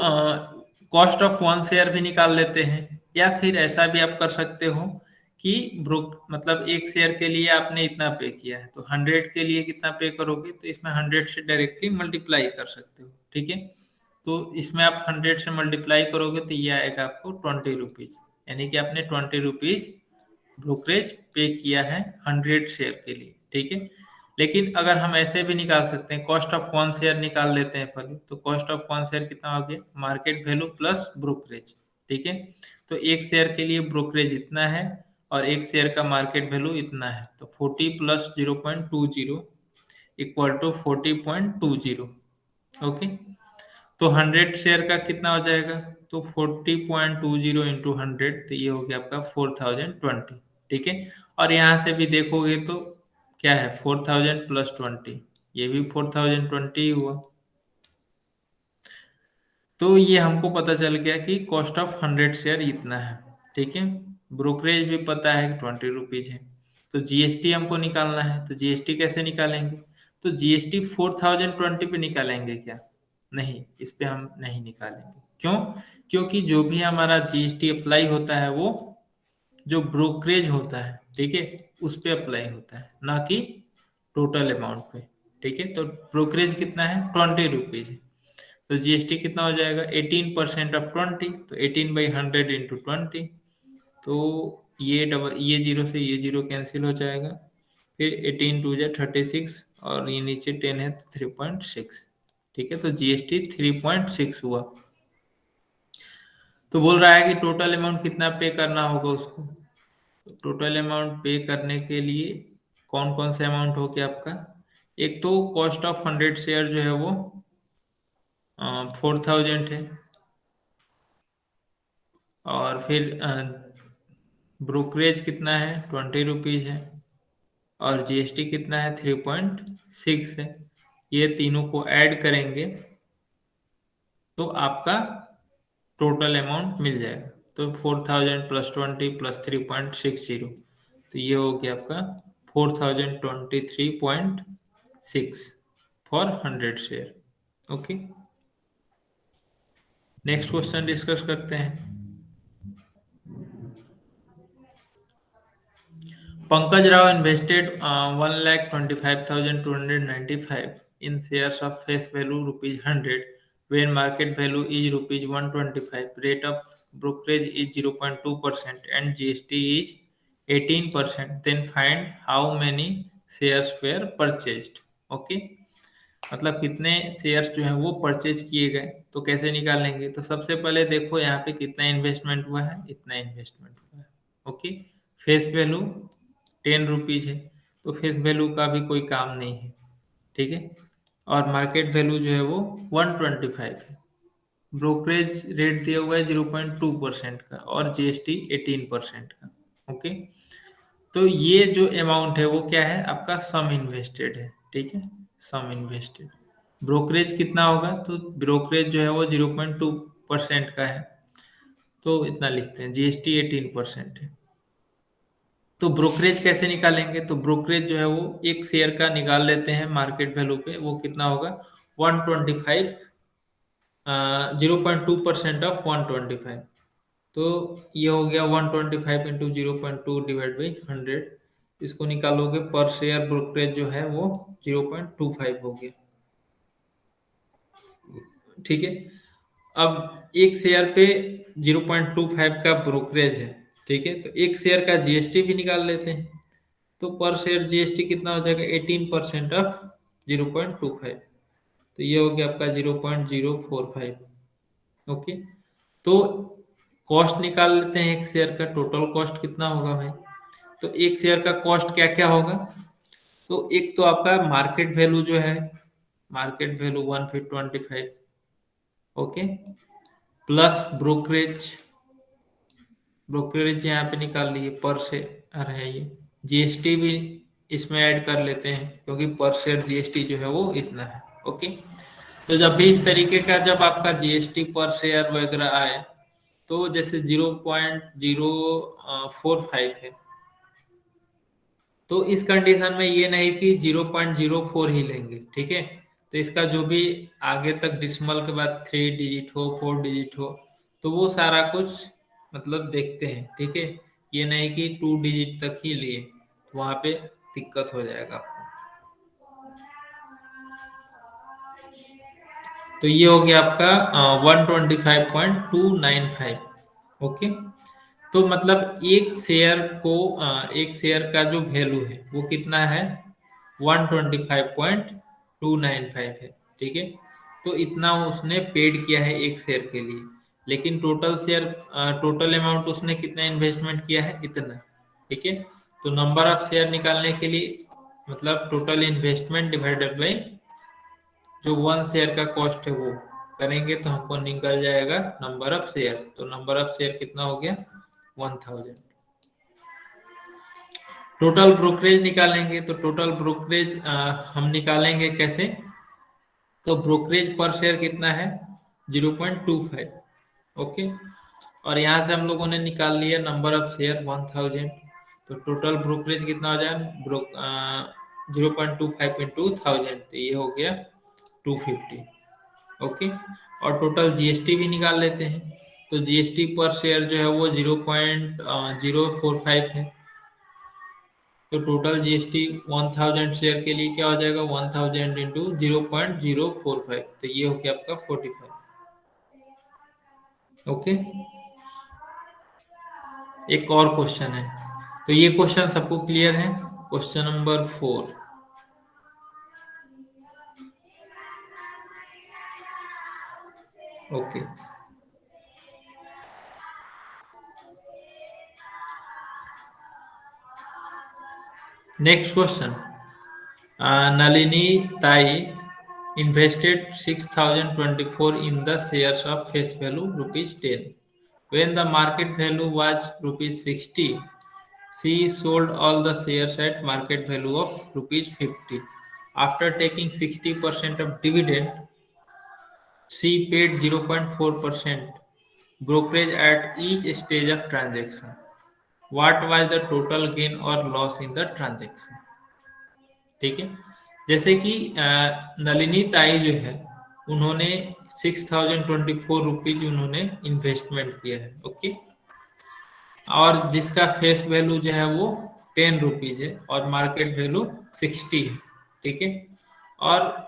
कॉस्ट ऑफ वन शेयर भी निकाल लेते हैं, या फिर ऐसा भी आप कर सकते हो कि ब्रोक मतलब एक शेयर के लिए आपने इतना पे किया है तो 100 के लिए कितना पे करोगे, तो इसमें 100 से डायरेक्टली मल्टीप्लाई कर सकते हो। ठीक है, तो इसमें आप 100 से मल्टीप्लाई करोगे तो ये आएगा आपको 20 रुपीज, यानी कि आपने 20 रुपीज ब्रोकरेज पे किया है 100 शेयर के लिए। ठीक है, लेकिन अगर हम ऐसे भी निकाल सकते हैं, कॉस्ट ऑफ वन शेयर निकाल लेते हैं पहले, तो कॉस्ट ऑफ वन शेयर कितना हो गया मार्केट वैल्यू प्लस ब्रोकरेज। ठीक है, तो एक शेयर के लिए ब्रोकरेज इतना है और एक शेयर का मार्केट वैल्यू इतना है, तो 40 प्लस 0.20 इक्वल टू 40.20। ओके, तो 100 शेयर का कितना हो जाएगा, तो 40.20 इंटू 100, तो ये हो गया आपका 4020। ठीक है, और यहाँ से भी देखोगे तो क्या है 4000 प्लस 20, ये भी 4020 हुआ। तो ये हमको पता चल गया कि कॉस्ट ऑफ 100 शेयर इतना है। ठीक है, ब्रोकरेज भी पता है कि 20 रुपीज है। तो GST हमको निकालना है, तो GST कैसे निकालेंगे, तो GST 4020 पे निकालेंगे क्या, नहीं, इस पे हम नहीं निकालेंगे। क्यों, क्योंकि जो भी हमारा GST अप्लाई होता है वो जो ब्रोकरेज होता है, ठीक है, उस पे अप्लाई होता है, ना कि टोटल अमाउंट पे। ठीक है, तो ब्रोकरेज कितना है 20 रुपीज है, तो GST कितना हो जाएगा 18% ऑफ 20, तो 18/100 इंटू 20, तो ये डबल ये जीरो से ये जीरो कैंसिल हो जाएगा, फिर 18 2 जा 36 और ये नीचे 10 है तो 3.6। ठीक है, तो GST 3.6 हुआ। तो बोल रहा है कि टोटल अमाउंट कितना पे करना होगा उसको। टोटल अमाउंट पे करने के लिए कौन कौन से अमाउंट हो गया आपका, एक तो कॉस्ट ऑफ 100 शेयर जो है वो 4000 है, और फिर ब्रोकरेज कितना है 20 रुपीज है, और GST कितना है 3.6 है। ये तीनों को ऐड करेंगे तो आपका टोटल अमाउंट मिल जाएगा। तो 4000 प्लस 20 प्लस 3.60, तो ये हो गया आपका 4023.6 for 100 share. Okay, next question discuss करते हैं। Pankaj Rao invested 1,25,295 in shares of face value rupees 100, when market value is rupees 125. Rate of brokerage is 0.2% and GST is 18%. Then find how many shares were purchased. Okay, मतलब कितने shares जो है वो purchase किए गए। तो कैसे निकालेंगे? तो सबसे पहले देखो यहाँ पे कितना इन्वेस्टमेंट हुआ है, इतना इन्वेस्टमेंट हुआ है। ओके, फेस वैल्यू 10 रुपीज है, तो फेस वैल्यू का भी कोई काम नहीं है, ठीक है। और मार्केट वैल्यू जो है वो 125 है। ब्रोकरेज रेट दिया हुआ है 0.2% का और जीएसटी 18% का। ओके, तो ये जो अमाउंट है वो क्या है? आपका सम इन्वेस्टेड है, ठीक है, सम इन्वेस्टेड। ब्रोकरेज कितना होगा? तो ब्रोकरेज जो है वो 0.2% का है, तो इतना लिखते हैं। जीएसटी 18% है। तो ब्रोकरेज कैसे निकालेंगे? तो ब्रोकरेज जो है वो एक शेयर का निकाल लेते हैं मार्केट वैल्यू पे, वो कितना होगा? 125, 0.2% ऑफ 125। तो ये हो गया 125 इंटू 0.2 डिवाइड बाई 100। इसको निकालोगे पर शेयर ब्रोकरेज जो है वो 0.25 हो गया, ठीक है। अब एक शेयर पे 0.25 का ब्रोकरेज है, ठीक है, तो एक शेयर का जीएसटी भी निकाल लेते हैं। तो पर शेयर जीएसटी कितना हो जाएगा? 18% ऑफ 0.25, तो ये हो गया आपका 0.045। ओके, तो कॉस्ट निकाल लेते हैं एक शेयर का। टोटल कॉस्ट कितना होगा भाई? तो एक शेयर का कॉस्ट क्या क्या होगा? तो एक तो आपका मार्केट वैल्यू जो है, market value 125, okay, plus brokerage, brokerage यहाँ पे निकाल लिए पर शेयर है ये। जीएसटी भी इसमें ऐड कर लेते हैं क्योंकि पर शेयर जीएसटी जो है वो इतना है। ओके, तो जब भी इस तरीके का जब आपका जीएसटी पर शेयर वगैरह आए, तो जैसे 0.045 है, तो इस कंडीशन में ये नहीं कि 0.04 ही लेंगे, ठीक है। तो इसका जो भी आगे तक डिसिमल के बाद 3 डिजिट हो, 4 डिजिट हो, तो वो सारा कुछ मतलब देखते हैं, ठीक है। ये नहीं कि 2 डिजिट तक ही लिए, तो वहां पे दिक्कत हो जाएगा आपको। तो ये हो गया आपका 125.295। ओके, तो मतलब एक शेयर को एक शेयर का जो वैल्यू है वो कितना है? 125.295 है, ठीक है। तो इतना उसने पेड किया है एक शेयर के लिए, लेकिन टोटल शेयर, टोटल अमाउंट उसने कितना इन्वेस्टमेंट किया है? इतना, ठीक है। तो नंबर ऑफ शेयर निकालने के लिए मतलब टोटल इन्वेस्टमेंट डिवाइडेड बाई जो वन शेयर का कॉस्ट है वो करेंगे, तो हमको निकल जाएगा नंबर ऑफ शेयर। तो नंबर ऑफ शेयर कितना हो गया? 1000। टोटल ब्रोकरेज निकालेंगे, तो टोटल ब्रोकरेज हम निकालेंगे कैसे? तो ब्रोकरेज पर शेयर कितना है? 0.25। ओके, और यहाँ से हम लोगों ने निकाल लिया नंबर ऑफ शेयर 1000। तो टोटल ब्रोकरेज कितना हो जाए? 0.25 इंटू 1000, तो ये हो गया 250। ओके, और टोटल जीएसटी भी निकाल लेते हैं। तो जीएसटी पर शेयर जो है वो 0.045 है। तो टोटल जीएसटी 1000 शेयर के लिए क्या हो जाएगा? 1000 इंटू 0.045, तो ये हो गया आपका 45। ओके, एक और क्वेश्चन है, तो ये क्वेश्चन सबको क्लियर है? Question number 4। Okay, next question. Nalini Tai invested 6,024 in the shares of face value rupees 10. When the market value was rupees 60, she sold all the shares at market value of rupees 50. After taking 60% of dividend, She paid 0.4% brokerage at each stage of transaction. What was the total gain or loss in the transaction? ठीक है, जैसे कि नलिनी ताई जो है, उन्होंने 6024 rupees उन्होंने investment किया है। ओके, और जिसका फेस वैल्यू जो है वो 10 रुपीज है और मार्केट वैल्यू 60 है। ठीक है, और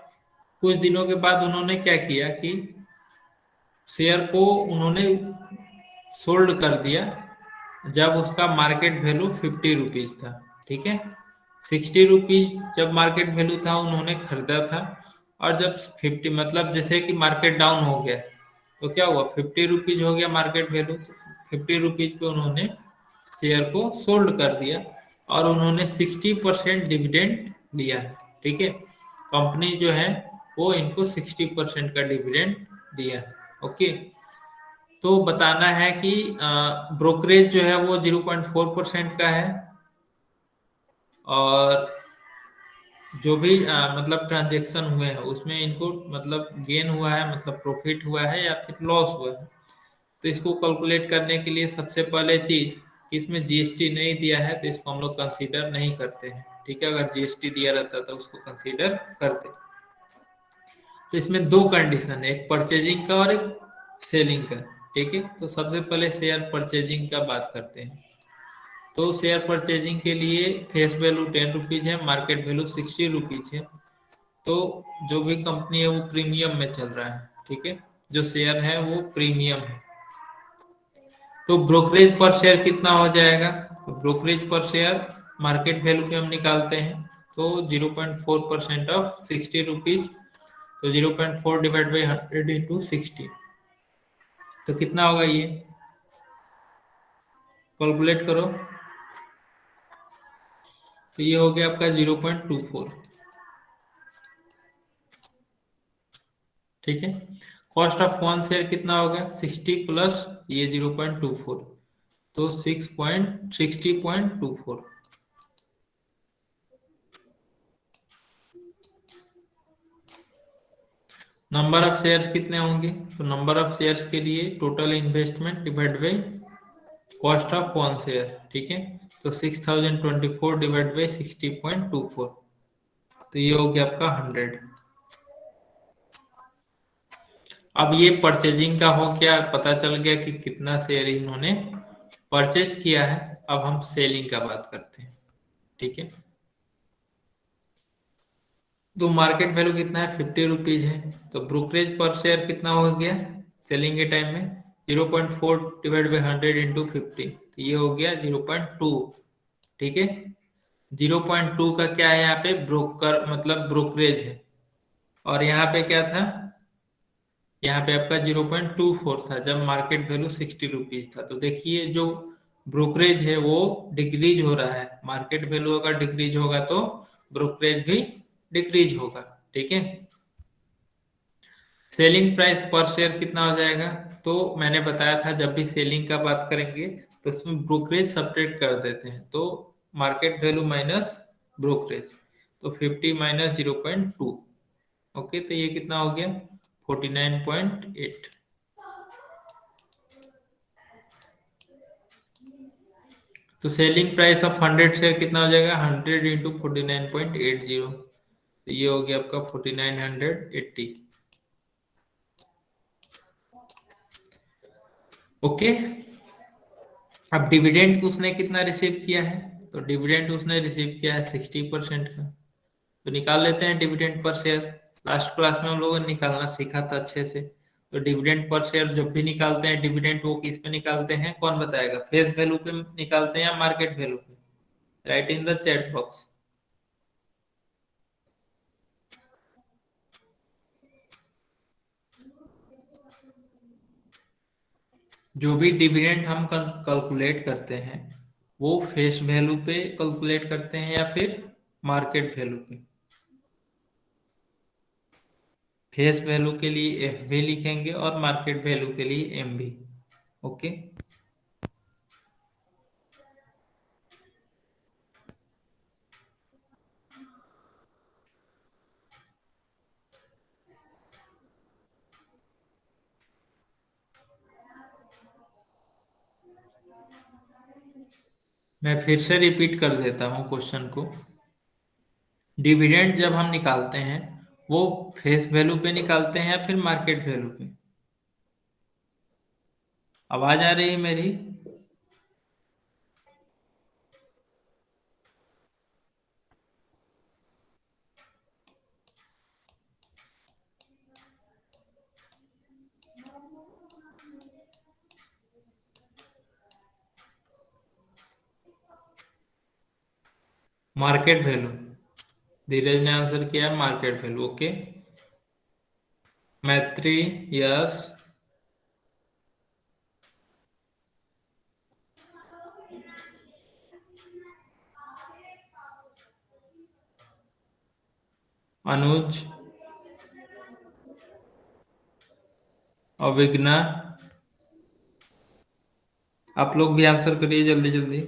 कुछ दिनों के बाद उन्होंने क्या किया कि शेयर को उन्होंने सोल्ड कर दिया जब उसका मार्केट वैल्यू 50 रुपीज था। ठीक है, 60 रुपीज जब मार्केट वैल्यू था उन्होंने खरीदा था, और जब 50 मतलब जैसे कि मार्केट डाउन हो गया तो क्या हुआ, 50 रुपीज हो गया मार्केट वैल्यू, तो 50 रुपीज पे उन्होंने शेयर को सोल्ड कर दिया और उन्होंने 60% डिविडेंड लिया है। ठीक है, कंपनी जो है वो इनको 60% का डिविडेंड दिया है। ओके, तो बताना है कि ब्रोकरेज जो है वो 0.4% का है, और जो भी मतलब ट्रांजेक्शन हुए हैं उसमें इनको मतलब गेन हुआ है, मतलब प्रॉफिट हुआ है या फिर लॉस हुआ है। तो इसको कैलकुलेट करने के लिए सबसे पहले चीज कि इसमें जीएसटी नहीं दिया है तो इसको हम लोग कंसीडर नहीं करते हैं। ठीक है, अगर जीएसटी दिया रहता तो उसको कंसीडर करते। तो इसमें दो कंडीशन है, एक परचेजिंग का और एक सेलिंग का। ठीक है, तो सबसे पहले शेयर परचेजिंग का बात करते हैं। तो शेयर परचेजिंग के लिए फेस वैल्यू 10 रुपीज है, मार्केट वैल्यू 60 रुपीज है। तो जो भी कंपनी है वो प्रीमियम में चल रहा है। ठीक है, जो शेयर है वो प्रीमियम है। तो ब्रोकरेज पर शेयर कितना हो जाएगा, तो ब्रोकरेज पर शेयर मार्केट वैल्यू पे हम निकालते हैं, तो 0.4% ऑफ 60 रुपीज, तो 0.4 डिवाइड बाई 100 इंटू 60, तो कितना होगा ये, कैलकुलेट करो। तो ये हो गया आपका 0.24। ठीक है, कॉस्ट ऑफ वन शेयर कितना होगा, 60 प्लस ये 0.24, तो 60.24। नंबर ऑफ शेयर्स कितने होंगे, तो नंबर ऑफ शेयर्स के लिए total investment divide by cost of one share. ठीक है, तो 6024 डिवाइड बाई 60.24, तो ये हो गया आपका 100। अब ये परचेजिंग का हो गया, पता चल गया कि कितना शेयर इन्होंने परचेज किया है। अब हम सेलिंग का बात करते हैं। ठीक है, तो मार्केट वैल्यू कितना है, 50 रुपीज है, तो ब्रोकरेज पर शेयर कितना हो गया सेलिंग के टाइम में, 0.4 डिवाइड बाई 100 इंटू 50, तो ये हो गया 0.2। ठीक है, 0.2 का क्या है यहाँ पे, ब्रोकर मतलब ब्रोकरेज है, और यहाँ पे क्या था, यहाँ पे आपका 0.24 था जब मार्केट वैल्यू 60 रुपीज था। तो देखिए जो ब्रोकरेज है वो डिक्रीज हो रहा है, मार्केट वैल्यू अगर डिक्रीज होगा तो ब्रोकरेज भी डिक्रीज होगा। ठीक है, सेलिंग प्राइस पर शेयर कितना हो जाएगा, तो मैंने बताया था जब भी सेलिंग का बात करेंगे तो उसमें ब्रोकरेज सब्ट्रैक्ट कर देते हैं, तो मार्केट वैल्यू माइनस ब्रोकरेज, तो 50 माइनस 0.2। ओके, तो ये कितना हो गया 49.8। तो सेलिंग प्राइस ऑफ 100 शेयर कितना हो जाएगा, 100 इंटू 49.80, तो ये हो गया आपका 4980। ओके, अब डिविडेंड उसने कितना रिसीव किया है, तो डिविडेंड उसने रिसीव किया है 60% का, तो निकाल लेते हैं dividend per share. Last class में हम लोगों ने निकालना सीखा था अच्छे से। तो डिविडेंड पर शेयर जब भी निकालते हैं डिविडेंड, वो किस पे निकालते हैं, कौन बताएगा, फेस वैल्यू पे निकालते हैं या मार्केट वैल्यू पे, right in the chat box. जो भी डिविडेंड हम कैलकुलेट करते हैं वो फेस वैल्यू पे कैलकुलेट करते हैं या फिर मार्केट वैल्यू पे। फेस वैल्यू के लिए एफ भी लिखेंगे और मार्केट वैल्यू के लिए एम भी। ओके, मैं फिर से रिपीट कर देता हूँ क्वेश्चन को। डिविडेंड जब हम निकालते हैं वो फेस वैल्यू पे निकालते हैं या फिर मार्केट वैल्यू पे? आवाज आ रही है मेरी? Market value. धीरज ने आंसर किया मार्केट वैल्यू। ओके। मैत्री? यस। अनुज? अविग्ना? आप लोग भी आंसर करिए जल्दी जल्दी।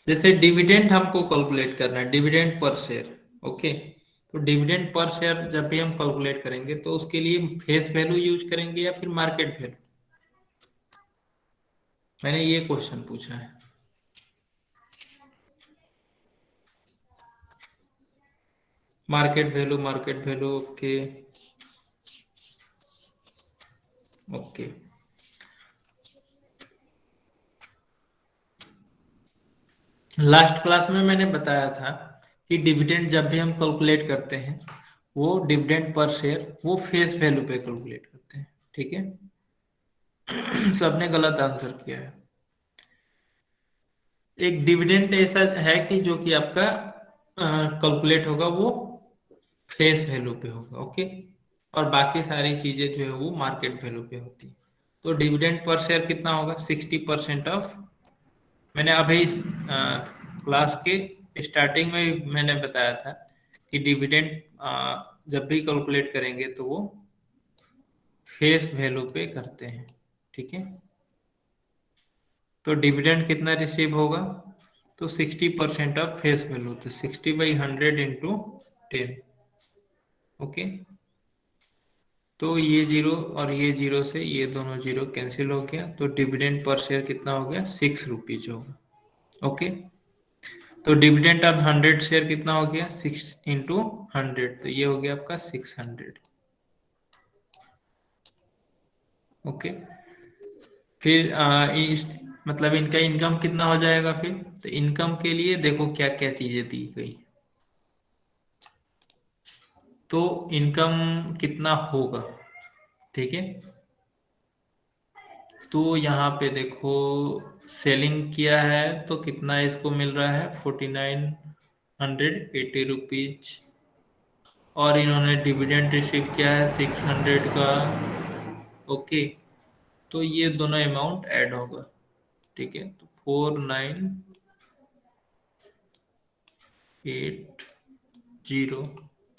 जैसे डिविडेंड हमको कैलकुलेट करना है, डिविडेंड पर शेयर। ओके। तो डिविडेंड पर शेयर जब भी हम कैलकुलेट करेंगे तो उसके लिए फेस वैल्यू यूज करेंगे या फिर मार्केट वैल्यू? मैंने ये क्वेश्चन पूछा है। Market value, market value. Okay. Okay. Last class में मैंने बताया था कि डिविडेंड जब भी हम कैलकुलेट करते हैं वो डिविडेंड पर शेयर वो फेस वैल्यू पे कैलकुलेट करते हैं। ठीक है। सबने गलत आंसर किया है। एक डिविडेंड ऐसा है कि जो कि आपका कैलकुलेट होगा वो फेस वैल्यू पे होगा। ओके। और बाकी सारी चीजें जो है वो मार्केट वैल्यू पे होती है। तो डिविडेंड पर शेयर कितना होगा? 60% ऑफ। मैंने अभी क्लास के स्टार्टिंग में भी मैंने बताया था कि डिविडेंड जब भी कैलकुलेट करेंगे तो वो फेस वैल्यू पे करते हैं। ठीक है। तो डिविडेंड कितना रिसीव होगा? तो 60% ऑफ फेस वैल्यू, तो 60/100 इंटू 10। ओके। तो ये जीरो और ये जीरो से ये दोनों जीरो कैंसिल हो गया, तो डिविडेंड पर शेयर कितना हो गया? 6 रुपीज होगा। ओके। तो डिविडेंड ऑन 100 शेयर कितना हो गया? 6 इंटू 100, तो ये हो गया आपका 600। ओके। फिर मतलब इनका इनकम कितना हो जाएगा फिर? तो इनकम के लिए देखो क्या क्या चीजें दी गई। तो इनकम कितना होगा? ठीक है। तो यहाँ पे देखो सेलिंग किया है तो कितना इसको मिल रहा है? 4980 रुपीज। और इन्होंने डिविडेंड रिसीव किया है 600 का। ओके। तो ये दोनों अमाउंट ऐड होगा। ठीक है। तो 4980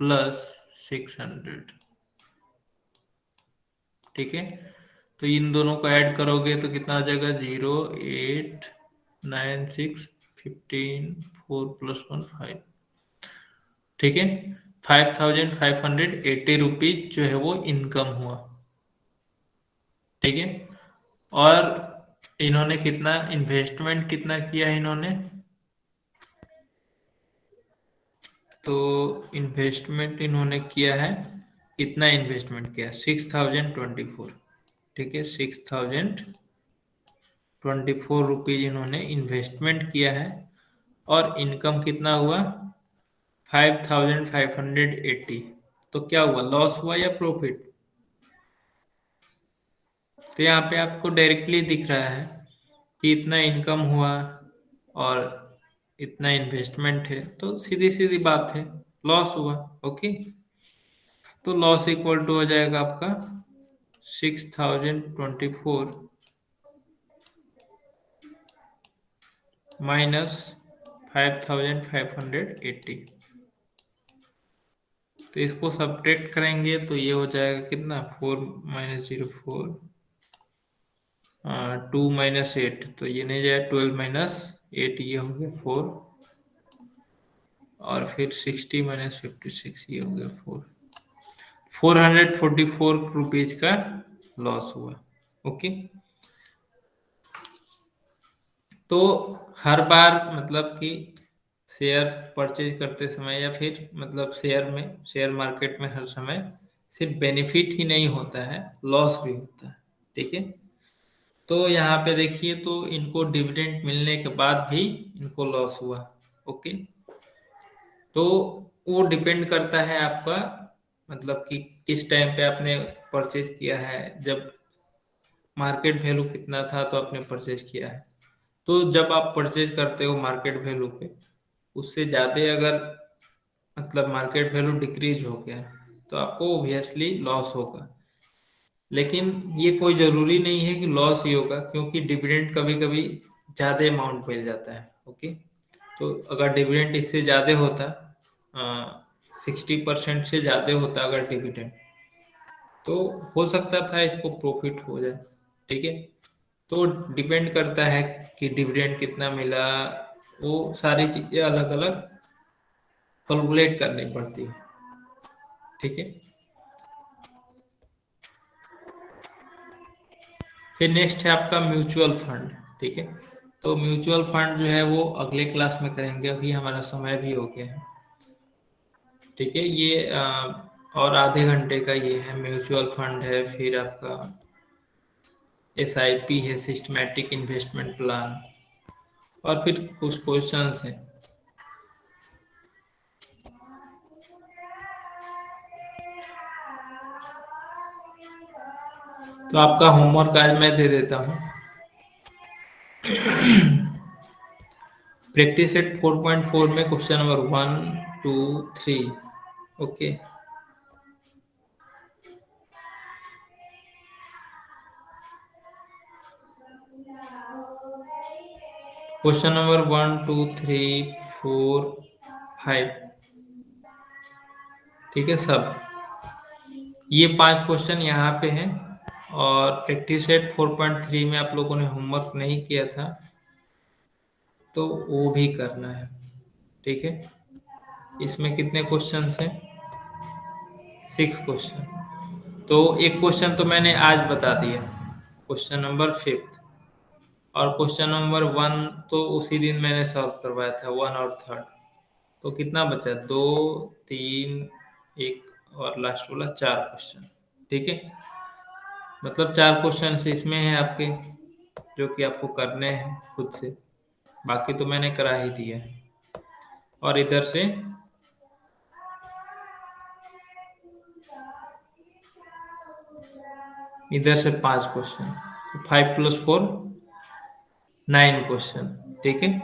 प्लस 600। ठीक है। तो इन दोनों को ऐड करोगे तो कितना आ जाएगा? 0896 15 4 + 1 5। ठीक है। 5580 रुपीज जो है वो इनकम हुआ। ठीक है। और इन्होंने कितना इन्वेस्टमेंट कितना किया है इन्होंने? तो इन्वेस्टमेंट इन्होंने किया है, कितना इन्वेस्टमेंट किया? 6024। ठीक है। 6024 रुपीज इन्होंने इन्वेस्टमेंट किया है। और इनकम कितना हुआ? 5580। तो क्या हुआ? लॉस हुआ या प्रॉफिट? तो यहाँ पे आपको डायरेक्टली दिख रहा है कि इतना इनकम हुआ और इतना इन्वेस्टमेंट है, तो सीधी सीधी बात है, लॉस हुआ। ओके। तो लॉस इक्वल टू हो जाएगा आपका 6024 माइनस 5580। तो इसको सब्ट्रैक्ट करेंगे तो ये हो जाएगा कितना? 4 - 0 4, 2 - 8, तो ये नहीं जाएगा। 12 - 8, ये हो गया 4। और फिर 60 - 56 ये हो गया 444 रुपीज का लॉस हुआ। ओके, तो हर बार मतलब कि शेयर परचेज करते समय या फिर मतलब शेयर मार्केट में हर समय सिर्फ बेनिफिट ही नहीं होता है, लॉस भी होता है। ठीक है, तो यहाँ पे देखिए तो इनको डिविडेंड मिलने के बाद भी इनको लॉस हुआ। ओके, तो वो डिपेंड करता है आपका मतलब कि किस टाइम पे आपने परचेज किया है, जब मार्केट वैल्यू कितना था तो आपने परचेज किया है। तो जब आप परचेज करते हो मार्केट वैल्यू पे, उससे ज़्यादा अगर मतलब मार्केट वैल्यू डिक्रीज हो गया तो आपको ऑब्वियसली लॉस होगा। लेकिन ये कोई ज़रूरी नहीं है कि लॉस ही होगा, क्योंकि डिविडेंड कभी कभी ज़्यादा अमाउंट मिल जाता है। ओके, तो अगर डिविडेंड इससे ज़्यादा होता 60% से ज़्यादा होता अगर डिविडेंड, तो हो सकता था इसको प्रॉफिट हो जाए। ठीक है, तो डिपेंड करता है कि डिविडेंड कितना मिला, वो सारी चीज़ें अलग अलग कैलकुलेट करनी पड़ती है। ठीक है, फिर नेक्स्ट है आपका म्यूचुअल फंड। ठीक है, तो म्यूचुअल फंड जो है वो अगले क्लास में करेंगे, अभी हमारा समय भी हो गया है। ठीक है, ये और आधे घंटे का ये है, म्यूचुअल फंड है, फिर आपका SIP है, सिस्टमैटिक इन्वेस्टमेंट प्लान, और फिर कुछ क्वेश्चंस हैं। तो आपका होमवर्क आज मैं दे देता हूँ। प्रैक्टिस सेट 4.4 में question number 1, 2, 3। Okay, question number 1, 2, 3, 4, 5। ठीक है, सब ये 5 क्वेश्चन यहाँ पे हैं। और प्रैक्टिस सेट 4.3 में आप लोगों ने होमवर्क नहीं किया था तो वो भी करना है। ठीक है, इसमें कितने क्वेश्चंस हैं? 6 क्वेश्चन। तो एक क्वेश्चन तो मैंने आज बता दिया, क्वेश्चन नंबर 5। और क्वेश्चन नंबर 1 तो उसी दिन मैंने सॉल्व करवाया था, 1 और 3। तो कितना बचा? 2, 3, 1 और लास्ट वाला 4 क्वेश्चन। ठीक है, मतलब 4 क्वेश्चन इसमें है आपके, जो कि आपको करने हैं खुद से। बाकी तो मैंने करा ही दिया है। और इधर से 5 क्वेश्चन, तो 5 + 4 9 क्वेश्चन। ठीक है,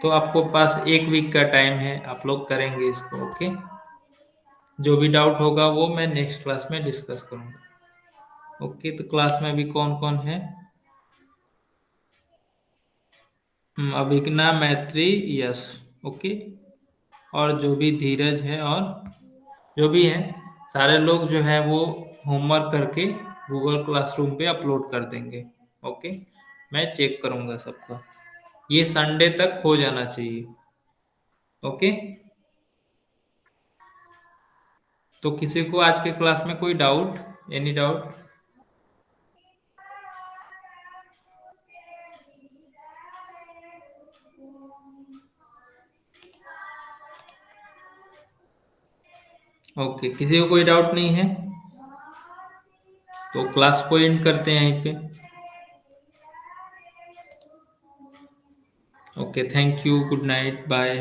तो आपको पास 1 वीक का टाइम है, आप लोग करेंगे इसको। ओके, जो भी डाउट होगा वो मैं नेक्स्ट क्लास में डिस्कस करूंगा। ओके, तो क्लास में अभी कौन कौन है? अभिज्ञा, मैत्री, यश। ओके, और जो भी धीरज है और जो भी है, सारे लोग जो है वो होमवर्क करके गूगल क्लासरूम पे अपलोड कर देंगे। ओके, मैं चेक करूंगा सबका, ये संडे तक हो जाना चाहिए। ओके, तो किसी को आज के क्लास में कोई डाउट, एनी डाउट? ओके, किसी को कोई डाउट नहीं है तो क्लास को एंड करते हैं यहीं पे। Okay, thank you, good night, bye.